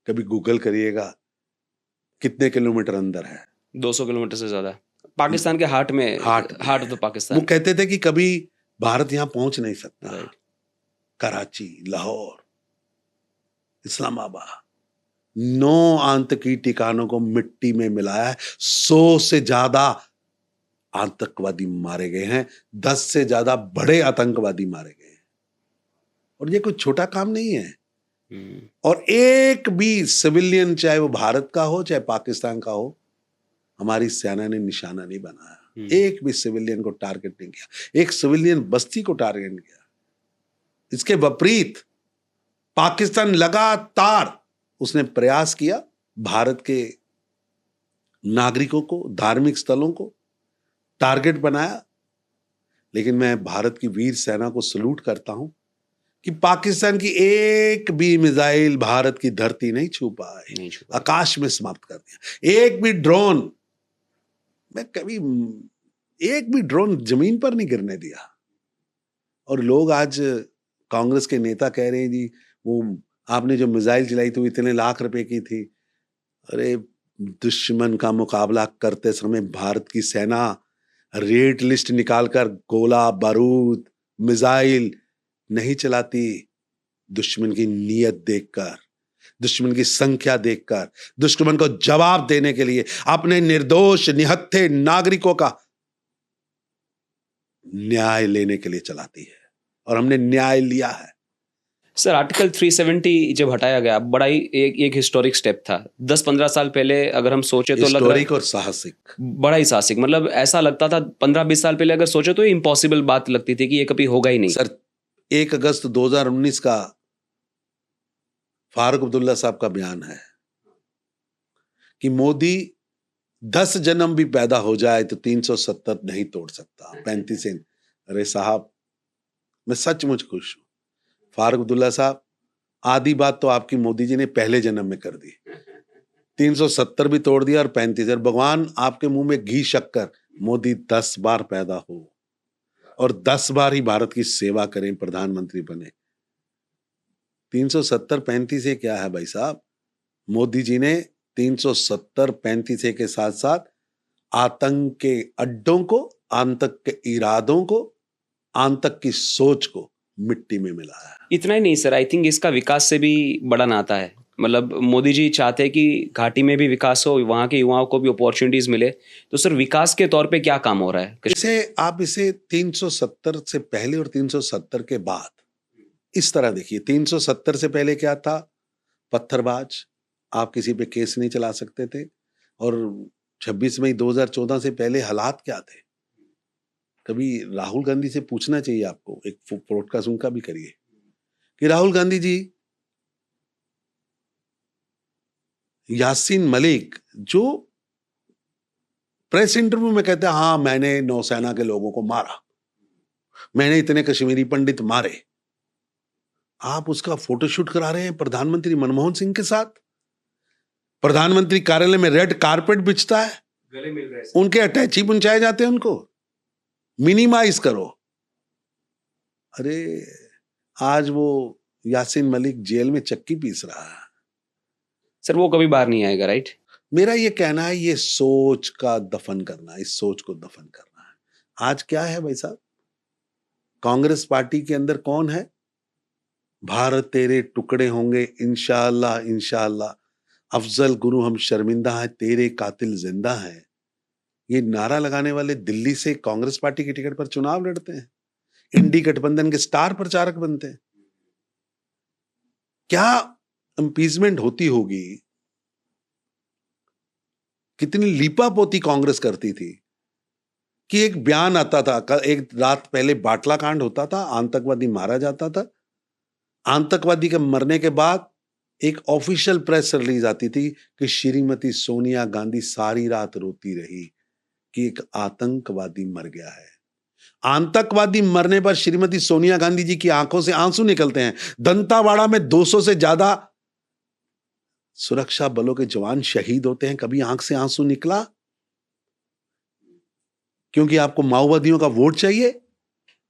कभी गूगल करिएगा कितने किलोमीटर अंदर है? 200 किलोमीटर से ज्यादा, पाकिस्तान के हार्ट में, हार्ट तो पाकिस्तान। वो कहते थे कि कभी भारत यहां पहुंच नहीं सकता। कराची, लाहौर, इस्लामाबाद, 9 आतंकी ठिकानों को मिट्टी में मिलाया है। 100 से ज्यादा आतंकवादी मारे गए हैं, 10 से ज्यादा बड़े आतंकवादी मारे गए हैं। और ये कोई छोटा काम नहीं है। और एक भी सिविलियन, चाहे वो भारत का हो चाहे पाकिस्तान का हो, हमारी सेना ने निशाना नहीं बनाया। एक भी सिविलियन को टारगेट नहीं किया, एक सिविलियन बस्ती को टारगेट नहीं किया। इसके विपरीत पाकिस्तान लगातार उसने प्रयास किया, भारत के नागरिकों को, धार्मिक स्थलों को टारगेट बनाया। लेकिन मैं भारत की वीर सेना को सलूट करता हूं कि पाकिस्तान की एक भी मिसाइल भारत की धरती नहीं छू पाई, आकाश में समाप्त कर दिया। एक भी ड्रोन, मैं कभी एक भी ड्रोन जमीन पर नहीं गिरने दिया। और लोग आज, कांग्रेस के नेता कह रहे हैं जी वो आपने जो मिसाइल चलाई थी वो इतने लाख रुपए की थी। अरे दुश्मन का मुकाबला करते समय भारत की सेना रेट लिस्ट निकालकर गोला बारूद मिसाइल नहीं चलाती। दुश्मन की नीयत देखकर, दुश्मन की संख्या देखकर, दुश्मन को जवाब देने के लिए, अपने निर्दोष निहत्थे नागरिकों का न्याय लेने के लिए चलाती है। और हमने न्याय लिया है। सर, आर्टिकल 370 जब हटाया गया, बड़ा ही एक हिस्टोरिक स्टेप था। 10-15 साल पहले अगर हम सोचे तो हिस्टोरिक और साहसिक, बड़ा ही साहसिक, मतलब ऐसा लगता था 15-20 साल पहले अगर सोचे तो इम्पॉसिबल बात लगती थी कि ये कभी होगा ही नहीं। सर, 1 अगस्त 2019 का फारूक अब्दुल्ला साहब का बयान है कि मोदी 10 जन्म भी पैदा हो जाए तो 370 नहीं तोड़ सकता, 35 इंच। अरे साहब, मैं सचमुच खुश हूं। फारूक अब्दुल्ला साहब, आधी बात तो आपकी मोदी जी ने पहले जन्म में कर दी। 370 भी तोड़ दिया और 35। और भगवान आपके मुंह में घी शक्कर, मोदी 10 बार पैदा हो और 10 बार ही भारत की सेवा करें, प्रधानमंत्री बने। 370-35 से क्या है भाई साहब? मोदी जी ने 370-35 के साथ साथ आतंक के अड्डों को, आतंक के इरादों को, आतंक की सोच को मिट्टी में मिलाया है। इतना ही नहीं सर, आई थिंक इसका विकास से भी बड़ा नाता है। मतलब मोदी जी चाहते हैं कि घाटी में भी विकास हो, वहां के युवाओं को भी अपॉर्चुनिटीज मिले। तो सर, विकास के तौर पे क्या काम हो रहा है? इसे 370 से पहले और 370 के बाद इस तरह देखिए। 370 से पहले क्या था? पत्थरबाज, आप किसी पे केस नहीं चला सकते थे। और 26 मई 2014 से पहले हालात क्या थे? कभी राहुल गांधी से पूछना चाहिए आपको, एक पॉडकास्ट उनका भी करिए कि राहुल गांधी जी, यासीन मलिक जो प्रेस इंटरव्यू में कहते हैं हाँ मैंने नौसेना के लोगों को मारा, मैंने इतने कश्मीरी पंडित मारे, आप उसका फोटोशूट करा रहे हैं प्रधानमंत्री मनमोहन सिंह के साथ। प्रधानमंत्री कार्यालय में रेड कारपेट बिछता है, गले मिल रहे हैं, उनके अटैची पहुंचाए जाते हैं, उनको मिनिमाइज करो। अरे आज वो यासीन मलिक जेल में चक्की पीस रहा है। सर, वो कभी बाहर नहीं आएगा, राइट? मेरा ये कहना है, ये सोच का दफन करना, इस सोच को दफन करना है। आज क्या है भाई साहब? कांग्रेस पार्टी के अंदर कौन है? भारत तेरे टुकड़े होंगे इंशाअल्लाह इंशाअल्लाह, अफजल गुरु हम शर्मिंदा है, तेरे कातिल जिंदा है। ये नारा लगाने वाले दिल्ली से कांग्रेस पार्टी की टिकट पर चुनाव लड़ते हैं, इंडी गठबंधन के स्टार प्रचारक बनते हैं। क्या इंपीचमेंट होती होगी, कितनी लीपापोती कांग्रेस करती थी कि एक बयान आता था, एक रात पहले बाटला कांड होता था, आतंकवादी मारा जाता था, आतंकवादी के मरने के बाद एक ऑफिशियल प्रेस रिलीज आती थी कि श्रीमती सोनिया गांधी सारी रात रोती रही कि एक आतंकवादी मर गया है। आतंकवादी मरने पर श्रीमती सोनिया गांधी जी की आंखों से आंसू निकलते हैं। दंतावाड़ा में 200 से ज्यादा सुरक्षा बलों के जवान शहीद होते हैं, कभी आंख से आंसू निकला? क्योंकि आपको माओवादियों का वोट चाहिए,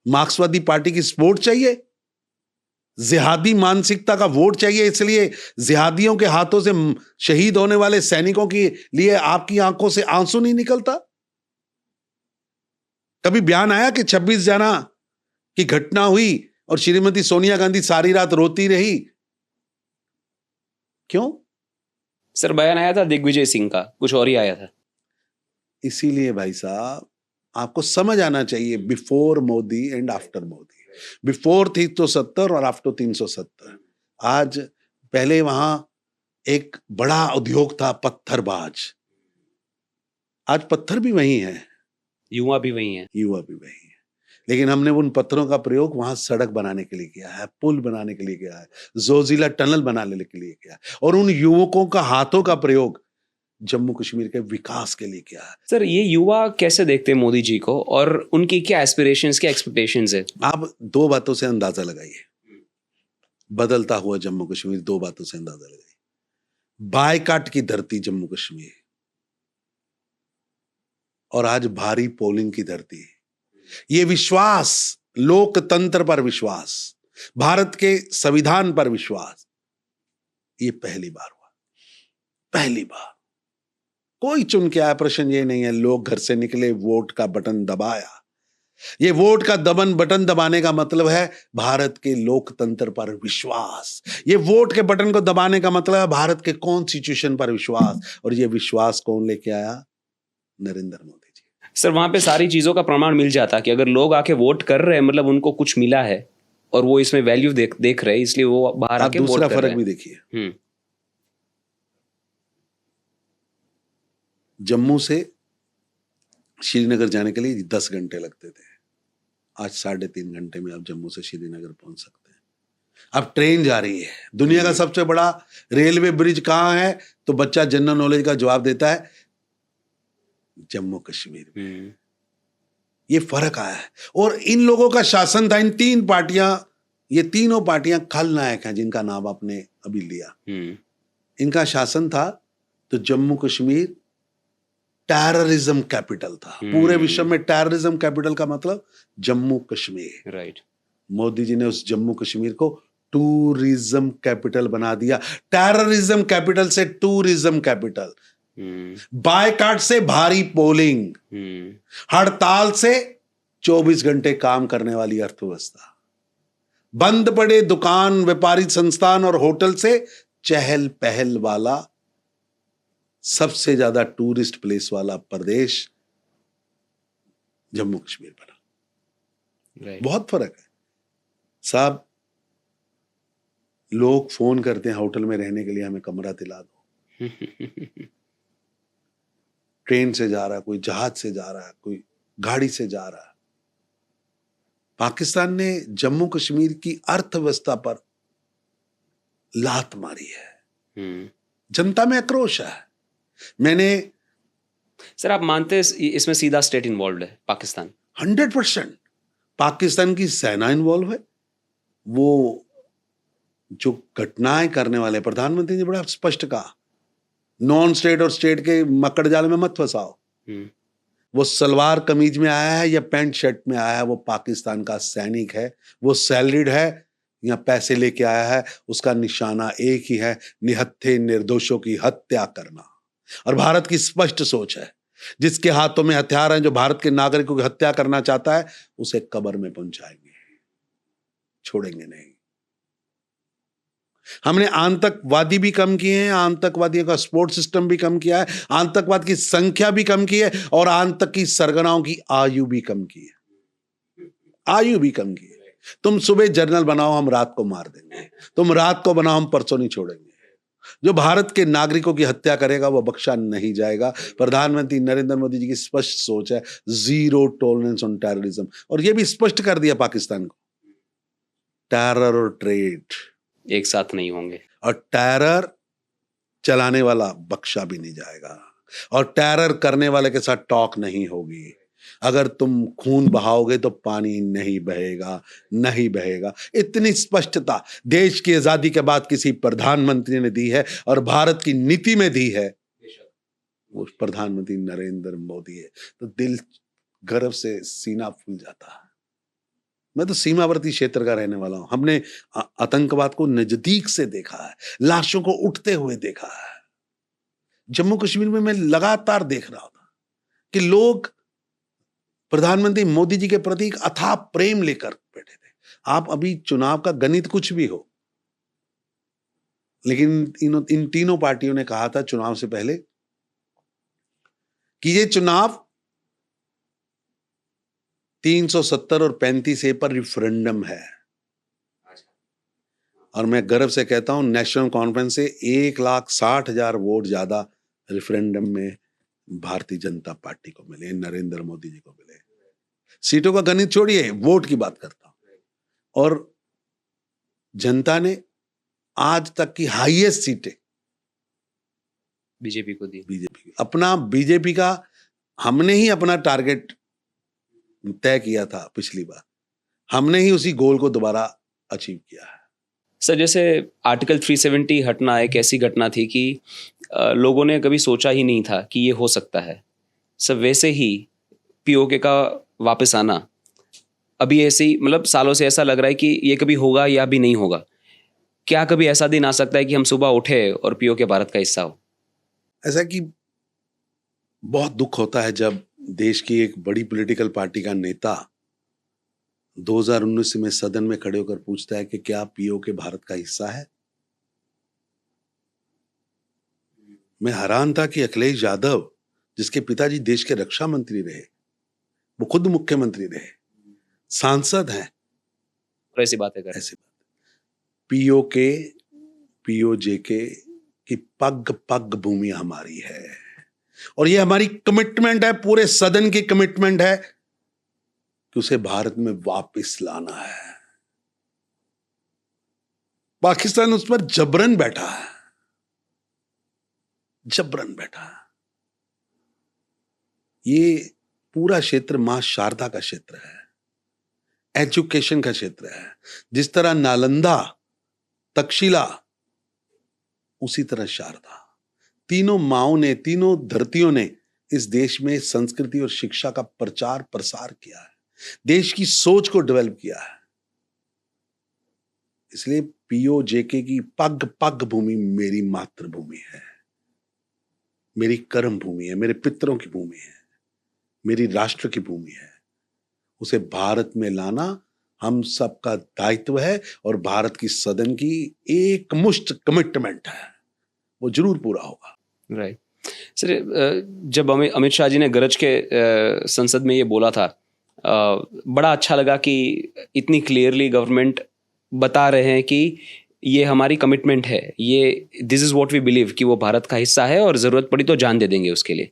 मार्क्सवादी पार्टी की सपोर्ट चाहिए, जिहादी मानसिकता का वोट चाहिए, इसलिए जिहादियों के हाथों से शहीद होने वाले सैनिकों के लिए आपकी आंखों से आंसू नहीं निकलता? कभी बयान आया कि 26 जना की घटना हुई और श्रीमती सोनिया गांधी सारी रात रोती रही? क्यों? सर बयान आया था दिग्विजय सिंह का, कुछ और ही आया था। इसीलिए भाई साहब आपको समझ आना चाहिए, before Modi and after Modi. Before थी तो 70 और आफ्टर 370। आज पहले वहां एक बड़ा उद्योग था पत्थरबाज, आज पत्थर भी वही है, युवा भी वही है। युवा भी वही है। लेकिन हमने उन पत्थरों का प्रयोग वहां सड़क बनाने के लिए किया है, पुल बनाने के लिए किया है, जोजिला टनल बनाने के लिए किया है, और उन युवकों का हाथों का प्रयोग जम्मू कश्मीर के विकास के लिए किया है। सर ये युवा कैसे देखते हैं मोदी जी को, और उनकी क्या एस्पिरेशंस, क्या एक्सपेक्टेशंस है? आप दो बातों से अंदाजा लगाइए, बदलता हुआ जम्मू कश्मीर, दो बातों से अंदाजा लगाइए। बायकाट की धरती जम्मू कश्मीर, और आज भारी पोलिंग की धरती। ये विश्वास, लोकतंत्र पर विश्वास, भारत के संविधान पर विश्वास, ये पहली बार हुआ, पहली बार। कोई चुन के आया, प्रश्न ये नहीं है लोग घर से निकले, वोट का बटन दबाया। ये वोट का बटन दबाने का मतलब है भारत के लोकतंत्र पर विश्वास। ये वोट के बटन को दबाने का मतलब है भारत के कॉन्स्टिट्यूशन पर विश्वास, और ये विश्वास कौन लेके आया? नरेंद्र मोदी जी। सर वहां पे सारी चीजों का प्रमाण मिल जाता कि अगर लोग आके वोट कर रहे हैं मतलब उनको कुछ मिला है, और वो इसमें वैल्यू देख रहे हैं, इसलिए वो बाहर आप आके वोट दूसरा कर रहे फर्क हैं। भी देखिए, हम्म। जम्मू से श्रीनगर जाने के लिए 10 घंटे लगते थे, आज 3.5 घंटे में आप जम्मू से श्रीनगर पहुंच सकते हैं। अब ट्रेन जा रही है, दुनिया का सबसे बड़ा रेलवे ब्रिज कहां है? तो बच्चा जनरल नॉलेज का जवाब देता है जम्मू कश्मीर में। ये फर्क आया है, और इन लोगों का शासन था, इन तीन पार्टियां, ये तीनों पार्टियां खलनायक हैं जिनका नाम आपने अभी लिया, इनका शासन था, तो जम्मू कश्मीर टेररिज्म कैपिटल था। पूरे विश्व में टेररिज्म कैपिटल का मतलब जम्मू कश्मीर। राइट। मोदी जी ने उस जम्मू कश्मीर को टूरिज्म कैपिटल बना दिया, टेररिज्म कैपिटल से टूरिज्म कैपिटल। बायकाट से भारी पोलिंग, हड़ताल से 24 घंटे काम करने वाली अर्थव्यवस्था, बंद पड़े दुकान, व्यापारिक संस्थान और होटल से चहल पहल वाला, सबसे ज्यादा टूरिस्ट प्लेस वाला प्रदेश जम्मू कश्मीर बना। बहुत फर्क है साहब। लोग फोन करते हैं होटल में रहने के लिए, हमें कमरा दिला दो। ट्रेन से जा रहा है कोई, जहाज से जा रहा है कोई, गाड़ी से जा रहा है। पाकिस्तान ने जम्मू कश्मीर की अर्थव्यवस्था पर लात मारी है, जनता में आक्रोश है। मैंने सर आप मानते हैं इसमें सीधा स्टेट इन्वॉल्व है पाकिस्तान? 100% पाकिस्तान की सेना इन्वॉल्व है। वो जो घटनाएं करने वाले, प्रधानमंत्री ने बड़ा स्पष्ट कहा, नॉन स्टेट और स्टेट के मकड़ जाल में मत फंसाओ। वो सलवार कमीज में आया है या पैंट शर्ट में आया है, वो पाकिस्तान का सैनिक है, वो सैलरीड है या पैसे लेके आया है, उसका निशाना एक ही है, निहत्थे निर्दोषों की हत्या करना। और भारत की स्पष्ट सोच है, जिसके हाथों में हथियार हैं, जो भारत के नागरिकों की हत्या करना चाहता है, उसे कब्र में पहुंचाएंगे, छोड़ेंगे नहीं। हमने आतंकवादी भी कम किए हैं, आतंकवादियों का सपोर्ट सिस्टम भी कम किया है, आतंकवाद की संख्या भी कम की है, और आतंक की सरगनाओं की आयु भी कम की है, आयु भी कम की है। तुम सुबह जर्नल बनाओ, हम रात को मार देंगे। तुम रात को बनाओ, हम परसों नहीं छोड़ेंगे। जो भारत के नागरिकों की हत्या करेगा वो बख्शा नहीं जाएगा। प्रधानमंत्री नरेंद्र मोदी जी की स्पष्ट सोच है, जीरो टॉलरेंस ऑन टेररिज्म। और ये भी स्पष्ट कर दिया पाकिस्तान को, टेरर और ट्रेड एक साथ नहीं होंगे, और टेरर चलाने वाला बख्शा भी नहीं जाएगा, और टेरर करने वाले के साथ टॉक नहीं होगी। अगर तुम खून बहाओगे तो पानी नहीं बहेगा, नहीं बहेगा। इतनी स्पष्टता देश की आजादी के बाद किसी प्रधानमंत्री ने दी है, और भारत की नीति में दी है, वो प्रधानमंत्री नरेंद्र मोदी है। तो दिल गर्व से सीना फूल जाता है। मैं तो सीमावर्ती क्षेत्र का रहने वाला हूं। हमने आतंकवाद को नजदीक से देखा है, लाशों को उठते हुए देखा है। जम्मू कश्मीर में मैं लगातार देख रहा था कि लोग प्रधानमंत्री मोदी जी के प्रति एक अथाह प्रेम लेकर बैठे थे। आप अभी चुनाव का गणित कुछ भी हो, लेकिन इन तीनों पार्टियों ने कहा था चुनाव से पहले कि ये चुनाव 370 और 35A पर रिफरेंडम है। और मैं गर्व से कहता हूं नेशनल कॉन्फ्रेंस से 1,60,000 वोट ज्यादा रेफरेंडम में भारतीय जनता पार्टी को मिले, नरेंद्र मोदी जी को मिले। सीटों का गणित छोड़िए, वोट की बात करता हूं। और जनता ने आज तक की हाईएस्ट सीटें बीजेपी को दी। बीजेपी का हमने ही अपना टारगेट तय किया था पिछली बार, हमने ही उसी गोल को दोबारा अचीव किया है। सर, जैसे आर्टिकल 370 हटना एक ऐसी घटना थी कि लोगों ने कभी सोचा ही नहीं था कि ये हो सकता है। सर, वैसे ही पीओके का वापस आना अभी ऐसे ही, मतलब सालों से ऐसा लग रहा है कि ये कभी होगा या भी नहीं होगा। क्या कभी ऐसा दिन आ सकता है कि हम सुबह उठे और पीओके भारत का हिस्सा हो? ऐसा कि बहुत दुख होता है जब देश की एक बड़ी पॉलिटिकल पार्टी का नेता 2019 में सदन में खड़े होकर पूछता है कि क्या पीओके भारत का हिस्सा है। मैं हैरान था कि अखिलेश यादव, जिसके पिताजी देश के रक्षा मंत्री रहे, वो खुद मुख्यमंत्री रहे, सांसद हैं, और ऐसी बातें कर ऐसी बात पीओके पीओजेके की पग पग भूमि हमारी है और ये हमारी कमिटमेंट है, पूरे सदन की कमिटमेंट है कि उसे भारत में वापस लाना है। पाकिस्तान उस पर जबरन बैठा है, जबरन बैठा है। ये पूरा क्षेत्र मां शारदा का क्षेत्र है, एजुकेशन का क्षेत्र है। जिस तरह नालंदा, तक्षशिला, उसी तरह शारदा, तीनों माओं ने, तीनों धरतियों ने इस देश में संस्कृति और शिक्षा का प्रचार प्रसार किया है, देश की सोच को डेवलप किया है। इसलिए पीओजेके की पग पग भूमि मेरी मातृभूमि है, मेरी कर्म भूमि है, मेरे पितरों की भूमि है, मेरी राष्ट्र की भूमि है। उसे भारत में लाना हम सबका दायित्व है और भारत की सदन की एक मुश्त कमिटमेंट है, वो जरूर पूरा होगा। राइट सर, जब अमित शाह जी ने गरज के संसद में ये बोला था, बड़ा अच्छा लगा कि इतनी क्लियरली गवर्नमेंट बता रहे हैं कि ये हमारी कमिटमेंट है, ये this is what we believe कि वो भारत का हिस्सा है और ज़रूरत पड़ी तो जान दे देंगे उसके लिए।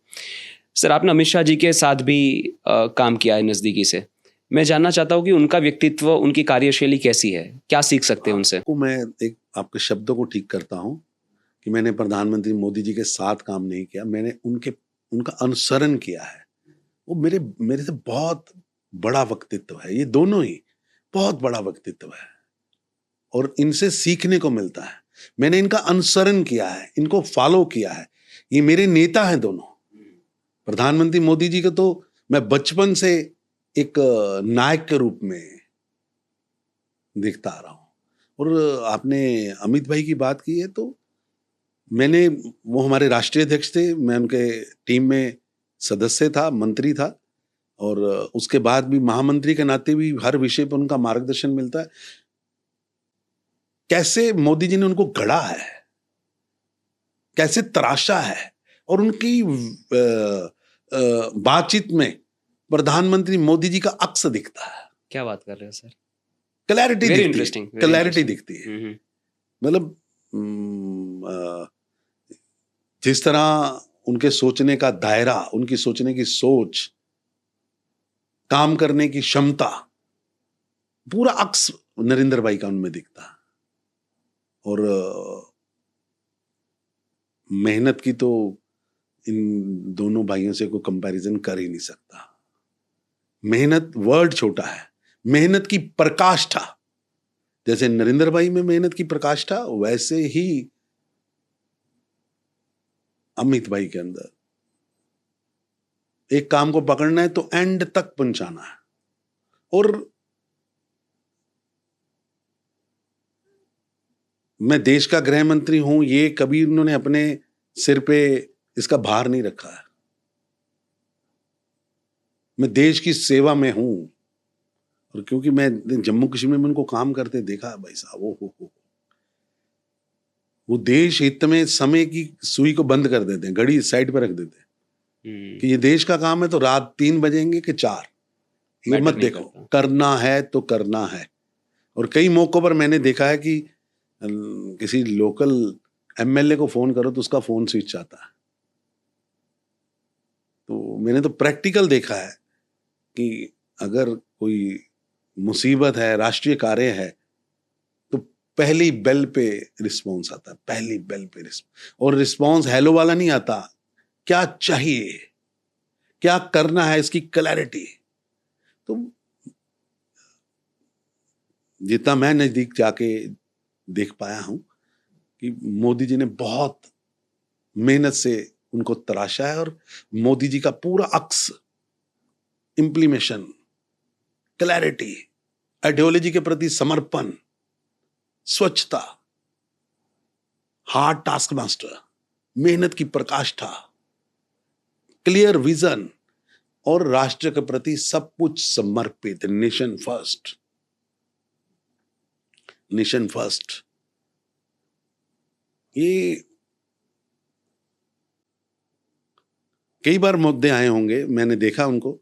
सर, आपने अमित शाह जी के साथ भी काम किया है नज़दीकी से। मैं जानना चाहता हूँ कि उनका व्यक्तित्व, उनकी कार्यशैली कैसी है, क्या सीख सकते हैं उनसे? मैं एक आपके शब्दों को ठीक करता हूँ कि मैंने प्रधानमंत्री मोदी जी के साथ काम नहीं किया, मैंने उनका अनुसरण किया है। वो मेरे से बहुत बड़ा व्यक्तित्व है, ये दोनों ही बहुत बड़ा व्यक्तित्व है और इनसे सीखने को मिलता है। मैंने इनका अनुसरण किया है, इनको फॉलो किया है। ये मेरे नेता हैं दोनों। प्रधानमंत्री मोदी जी को तो मैं बचपन से एक नायक के रूप में देखता आ रहा हूं। और आपने अमित भाई की बात की है, तो वो हमारे राष्ट्रीय अध्यक्ष थे, मैं उनके टीम में सदस्य था, मंत्री था, और उसके बाद भी महामंत्री के नाते भी हर विषय पर उनका मार्गदर्शन मिलता है। कैसे मोदी जी ने उनको गढ़ा है, कैसे तराशा है, और उनकी बातचीत में प्रधानमंत्री मोदी जी का अक्स दिखता है। क्या बात कर रहे हो सर? क्लैरिटी दिखती है। मतलब जिस तरह उनके सोचने का दायरा, उनकी सोचने की सोच, काम करने की क्षमता, पूरा अक्स नरेंद्र भाई का उनमें दिखता। और मेहनत की तो इन दोनों भाइयों से कोई कंपैरिजन कर ही नहीं सकता। मेहनत वर्ड छोटा है, मेहनत की प्रकाष्ठा, जैसे नरेंद्र भाई में मेहनत की प्रकाष्ठा, वैसे ही अमित भाई के अंदर एक काम को पकड़ना है तो एंड तक पहुंचाना है। और मैं देश का गृह मंत्री हूं, ये कभी उन्होंने अपने सिर पे इसका भार नहीं रखा है। मैं देश की सेवा में हूं, और क्योंकि मैं जम्मू कश्मीर में उनको काम करते देखा है भाई साहब, वो देश हित में समय की सुई को बंद कर देते हैं, घड़ी साइड पर रख देते हैं कि ये देश का काम है तो रात 3 बजेंगे कि 4, ये मैटर मत नहीं देखो, करता। करना है तो करना है। और कई मौकों पर मैंने देखा है कि किसी लोकल एमएलए को फोन करो तो उसका फोन स्विच आता है। तो मैंने तो प्रैक्टिकल देखा है कि अगर कोई मुसीबत है, राष्ट्रीय कार्य है, तो पहली बेल पे रिस्पॉन्स आता है, पहली बेल पे रिस्पॉन्स। और रिस्पॉन्स हेलो वाला नहीं आता, क्या चाहिए, क्या करना है, इसकी क्लैरिटी। तो जितना मैं नजदीक जाके देख पाया हूं कि मोदी जी ने बहुत मेहनत से उनको तराशा है, और मोदी जी का पूरा अक्स, इंप्लीमेशन, क्लैरिटी, आइडियोलॉजी के प्रति समर्पण, स्वच्छता, हार्ड टास्क मास्टर, मेहनत की प्रकाष्ठा, क्लियर विजन और राष्ट्र के प्रति सब कुछ समर्पित, नेशन फर्स्ट, नेशन फर्स्ट। ये कई बार मुद्दे आए होंगे, मैंने देखा उनको,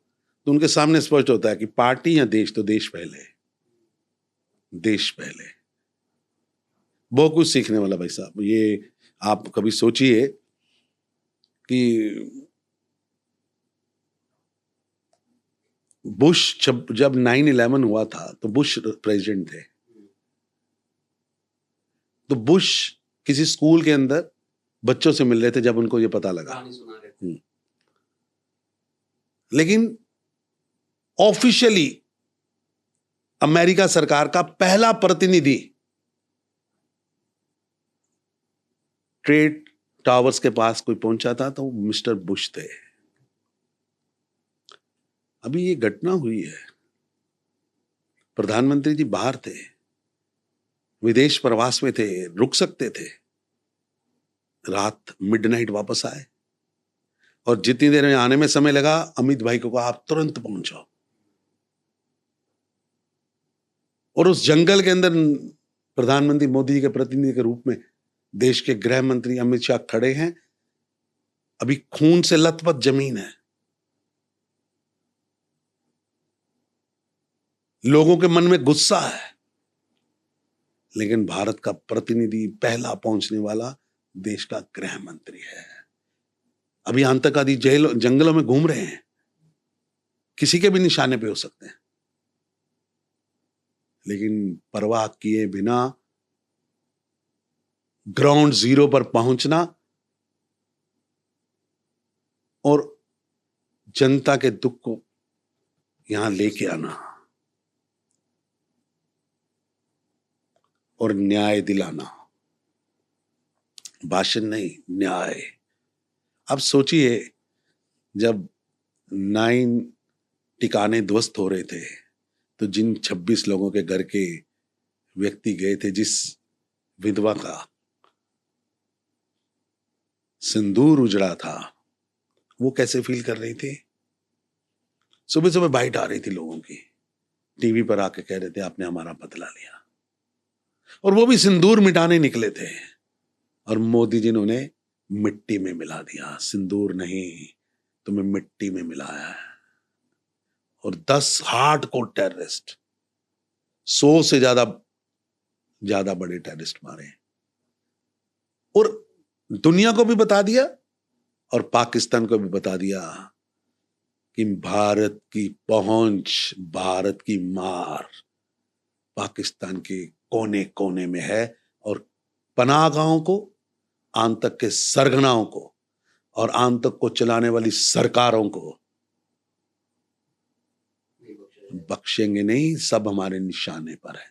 तो उनके सामने स्पष्ट होता है कि पार्टी या देश, तो देश पहले, देश पहले। बहुत कुछ सीखने वाला भाई साहब। ये आप कभी सोचिए कि बुश जब 9/11 हुआ था तो बुश प्रेसिडेंट थे, तो बुश किसी स्कूल के अंदर बच्चों से मिल रहे थे जब उनको ये पता लगा। लेकिन ऑफिशियली अमेरिका सरकार का पहला प्रतिनिधि ट्रेड टावर्स के पास कोई पहुंचा था तो मिस्टर बुश थे। अभी ये घटना हुई है, प्रधानमंत्री जी बाहर थे, विदेश प्रवास में थे, रुक सकते थे, रात मिडनाइट वापस आए, और जितनी देर में आने में समय लगा, अमित भाई को कहा आप तुरंत पहुंचो। और उस जंगल के अंदर प्रधानमंत्री मोदी जी के प्रतिनिधि के रूप में देश के गृह मंत्री अमित शाह खड़े हैं। अभी खून से लथपथ जमीन है, लोगों के मन में गुस्सा है, लेकिन भारत का प्रतिनिधि, पहला पहुंचने वाला देश का गृह मंत्री है। अभी आतंकवादी जंगलों में घूम रहे हैं, किसी के भी निशाने पे हो सकते हैं, लेकिन परवाह किए बिना ग्राउंड जीरो पर पहुंचना और जनता के दुख को यहां लेके आना और न्याय दिलाना, भाषण नहीं, न्याय। अब सोचिए, जब 9 ठिकाने ध्वस्त हो रहे थे, तो जिन 26 लोगों के घर के व्यक्ति गए थे, जिस विधवा का सिंदूर उजड़ा था, वो कैसे फील कर रही थी। सुबह सुबह बाइट आ रही थी लोगों की, टीवी पर आके कह रहे थे आपने हमारा बदला लिया, और वो भी सिंदूर मिटाने निकले थे, और मोदी जी ने उन्हें मिट्टी में मिला दिया। सिंदूर नहीं, तुम्हें मिट्टी में मिलाया है। और 10 हार्डकोर टेररिस्ट, 100 से ज्यादा बड़े टेररिस्ट मारे, और दुनिया को भी बता दिया और पाकिस्तान को भी बता दिया कि भारत की पहुंच, भारत की मार पाकिस्तान के कोने कोने में है, और पनाहगाहों को, आतंक के सरगनाओं को और आतंक को चलाने वाली सरकारों को बख्शेंगे नहीं। सब हमारे निशाने पर है,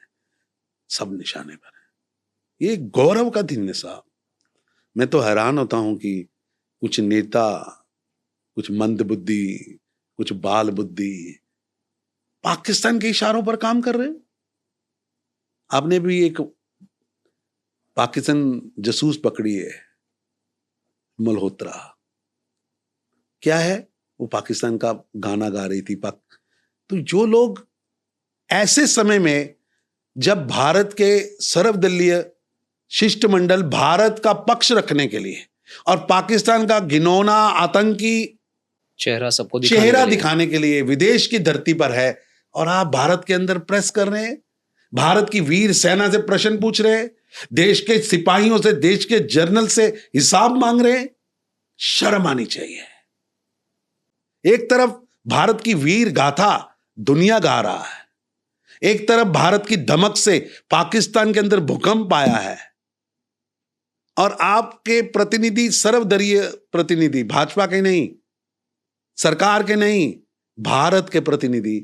सब निशाने पर है। ये गौरव का दिन है साहब। मैं तो हैरान होता हूं कि कुछ नेता, कुछ मंद बुद्धि, कुछ बाल बुद्धि पाकिस्तान के इशारों पर काम कर रहे हैं। आपने भी एक पाकिस्तान जासूस पकड़ी है, मल्होत्रा। क्या है, वो पाकिस्तान का गाना गा रही थी। तो जो लोग ऐसे समय में, जब भारत के सर्वदलीय शिष्टमंडल भारत का पक्ष रखने के लिए और पाकिस्तान का घिनौना आतंकी चेहरा सबको दिखाने के लिए विदेश की धरती पर है, और आप भारत के अंदर प्रेस कर रहे हैं, भारत की वीर सेना से प्रश्न पूछ रहे हैं, देश के सिपाहियों से, देश के जर्नल से हिसाब मांग रहे हैं। शर्म आनी चाहिए। एक तरफ भारत की वीर गाथा दुनिया गा रहा है, एक तरफ भारत की धमक से पाकिस्तान के अंदर भूकंप आया है, और आपके प्रतिनिधि, सर्वदलीय प्रतिनिधि, भाजपा के नहीं, सरकार के नहीं, भारत के प्रतिनिधि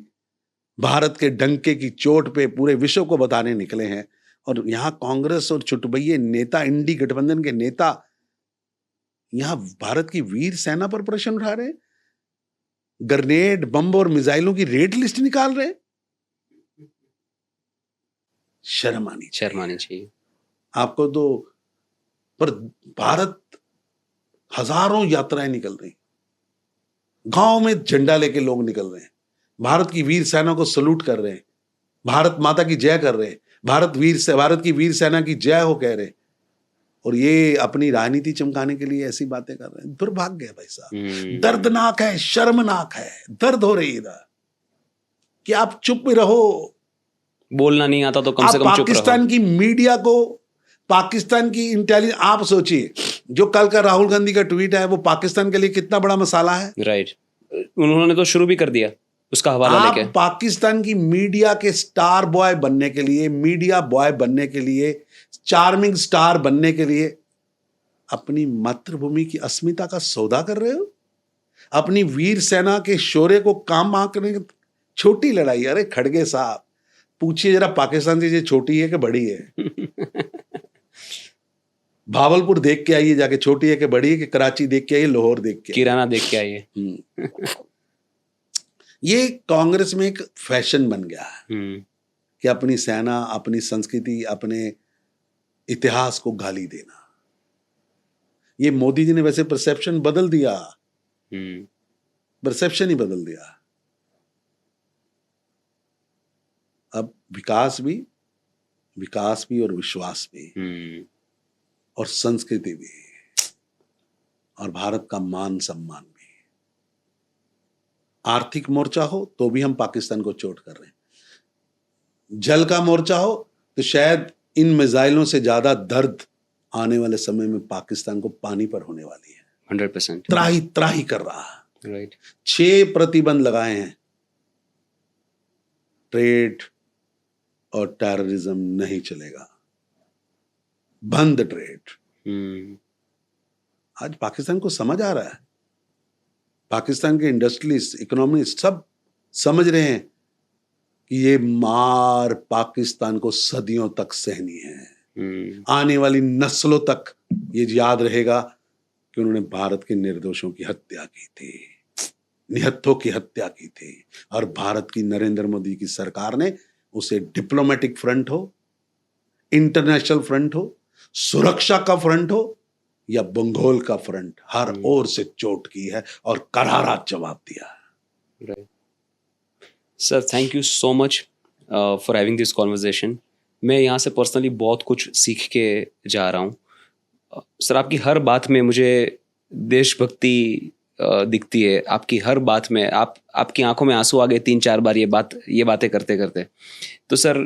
भारत के डंके की चोट पे पूरे विश्व को बताने निकले हैं, और यहां कांग्रेस और चुटभइये नेता, इंडी गठबंधन के नेता यहां भारत की वीर सेना पर प्रश्न उठा रहे हैं, ग्रेनेड, बम और मिसाइलों की रेड लिस्ट निकाल रहे हैं। शर्म आनी चाहिए आपको तो। पर भारत हजारों यात्राएं निकल रही, गांव में झंडा लेके लोग निकल रहे हैं, भारत की वीर सेना को सलूट कर रहे हैं, भारत माता की जय कर रहे हैं, भारत की वीर सेना की जय हो कह रहे हैं, और ये अपनी राजनीति चमकाने के लिए ऐसी बातें कर रहे हैं। दुर्भाग्य है भाई साहब, दर्दनाक है, शर्मनाक है, दर्द हो रही है इधर कि आप चुप रहो। बोलना नहीं आता तो कम से कम चुप रहो। पाकिस्तान की मीडिया को, पाकिस्तान की इंटेलिजेंस, आप सोचिए जो कल का राहुल गांधी का ट्वीट है वो पाकिस्तान के लिए कितना बड़ा मसाला है। राइट, उन्होंने तो शुरू भी कर दिया उसका हवाला लेके। पाकिस्तान की मीडिया के स्टार बॉय बनने के लिए, मीडिया बॉय बनने के लिए, चार्मिंग स्टार बनने के लिए अपनी मातृभूमि की अस्मिता का सौदा कर रहे हो, अपनी वीर सेना के शौर्य को काम करने की छोटी लड़ाई। अरे खड़गे साहब, पूछिए जरा पाकिस्तान से ये छोटी है कि बड़ी है? भावलपुर देख के आइए जाके, छोटी है कि बड़ी है, कि कराची देख के आइए, लाहौर देख के, किराना देख के आइए। ये कांग्रेस में एक फैशन बन गया है कि अपनी सेना, अपनी संस्कृति, अपने इतिहास को गाली देना। ये मोदी जी ने वैसे परसेप्शन बदल दिया, परसेप्शन ही बदल दिया। अब विकास भी और विश्वास भी और संस्कृति भी और भारत का मान सम्मान भी। आर्थिक मोर्चा हो तो भी हम पाकिस्तान को चोट कर रहे हैं, जल का मोर्चा हो तो शायद इन मिसाइलों से ज्यादा दर्द आने वाले समय में पाकिस्तान को पानी पर होने वाली है। 100% त्राही कर रहा है। राइट, 6 प्रतिबंध लगाए हैं, ट्रेड और टेररिज्म नहीं चलेगा, बंद ट्रेड। आज पाकिस्तान को समझ आ रहा है, पाकिस्तान के इंडस्ट्रियलिस्ट, इकोनॉमिस्ट सब समझ रहे हैं कि ये मार पाकिस्तान को सदियों तक सहनी है। आने वाली नस्लों तक ये याद रहेगा कि उन्होंने भारत के निर्दोषों की हत्या की थी, निहत्थों की हत्या की थी, और भारत की नरेंद्र मोदी की सरकार ने उसे डिप्लोमेटिक फ्रंट हो, इंटरनेशनल फ्रंट हो, सुरक्षा का फ्रंट हो या बंगाल का फ्रंट, हर ओर से चोट की है और करारा जवाब दिया है। Right sir, thank you so much for having this conversation. मैं यहाँ से पर्सनली बहुत कुछ सीख के जा रहा हूँ। सर, आपकी हर बात में मुझे देशभक्ति दिखती है, आपकी हर बात में। आपकी आंखों में आंसू आ गए 3-4 बार ये बातें करते करते। तो सर,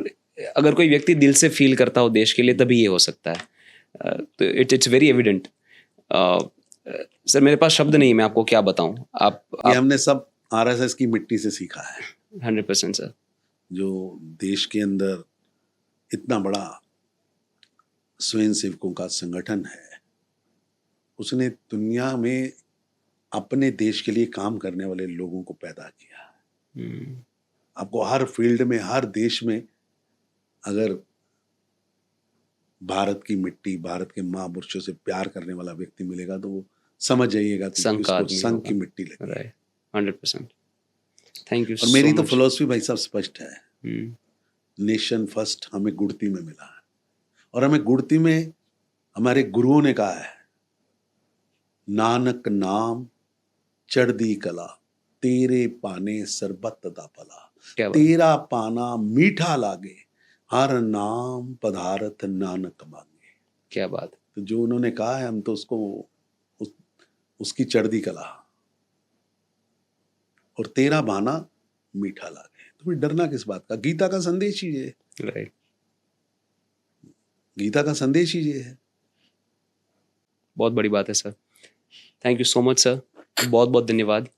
अगर कोई व्यक्ति दिल से फील करता हो देश के लिए तभी ये हो सकता है। तो इट्स वेरी एविडेंट। सर, मेरे पास शब्द नहीं, मैं आपको क्या बताऊं। ये हमने सब आरएसएस की मिट्टी से सीखा है। 100% सर। जो देश के अंदर इतना बड़ा स्वयं सेवकों का संगठन है, उसने दुनिया में अपने देश के लिए काम करने वाले लोगों को पैदा किया। आपको हर फील्ड में, हर देश में अगर भारत की मिट्टी, भारत के महापुरुषों से प्यार करने वाला व्यक्ति मिलेगा तो वो समझ जाइएगा कि उसको संघ की मिट्टी लगी। राइट, 100%। Thank you. और मेरी तो फिलॉसफी भाई साहब स्पष्ट है, नेशन फर्स्ट हमें गुड़ती में मिला है, और हमें गुड़ती में हमारे गुरुओं ने कहा है, नानक नाम चढ़दी कला, तेरे पाने सरबत दा पला, तेरा पाना मीठा लागे, हर नाम पधारत नानक मांगे। क्या बात। तो जो उन्होंने कहा है हम तो उसको उसकी चढ़दी कला और तेरा बहाना मीठा लागे, तो फिर डरना किस बात का। गीता का संदेश ही ये है, राइट। गीता का संदेश ही ये है। बहुत बड़ी बात है sir. Thank you so much sir, बहुत बहुत धन्यवाद।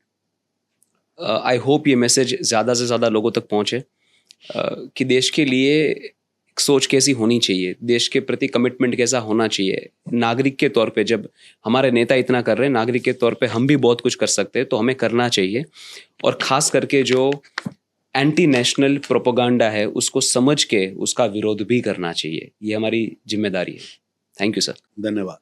आई होप ये मैसेज ज़्यादा से ज़्यादा लोगों तक पहुँचे कि देश के लिए एक सोच कैसी होनी चाहिए, देश के प्रति कमिटमेंट कैसा होना चाहिए। नागरिक के तौर पे जब हमारे नेता इतना कर रहे हैं, नागरिक के तौर पे हम भी बहुत कुछ कर सकते हैं, तो हमें करना चाहिए। और ख़ास करके जो एंटी नेशनल प्रोपोगंडा है उसको समझ के उसका विरोध भी करना चाहिए, ये हमारी जिम्मेदारी है। Thank you sir. धन्यवाद।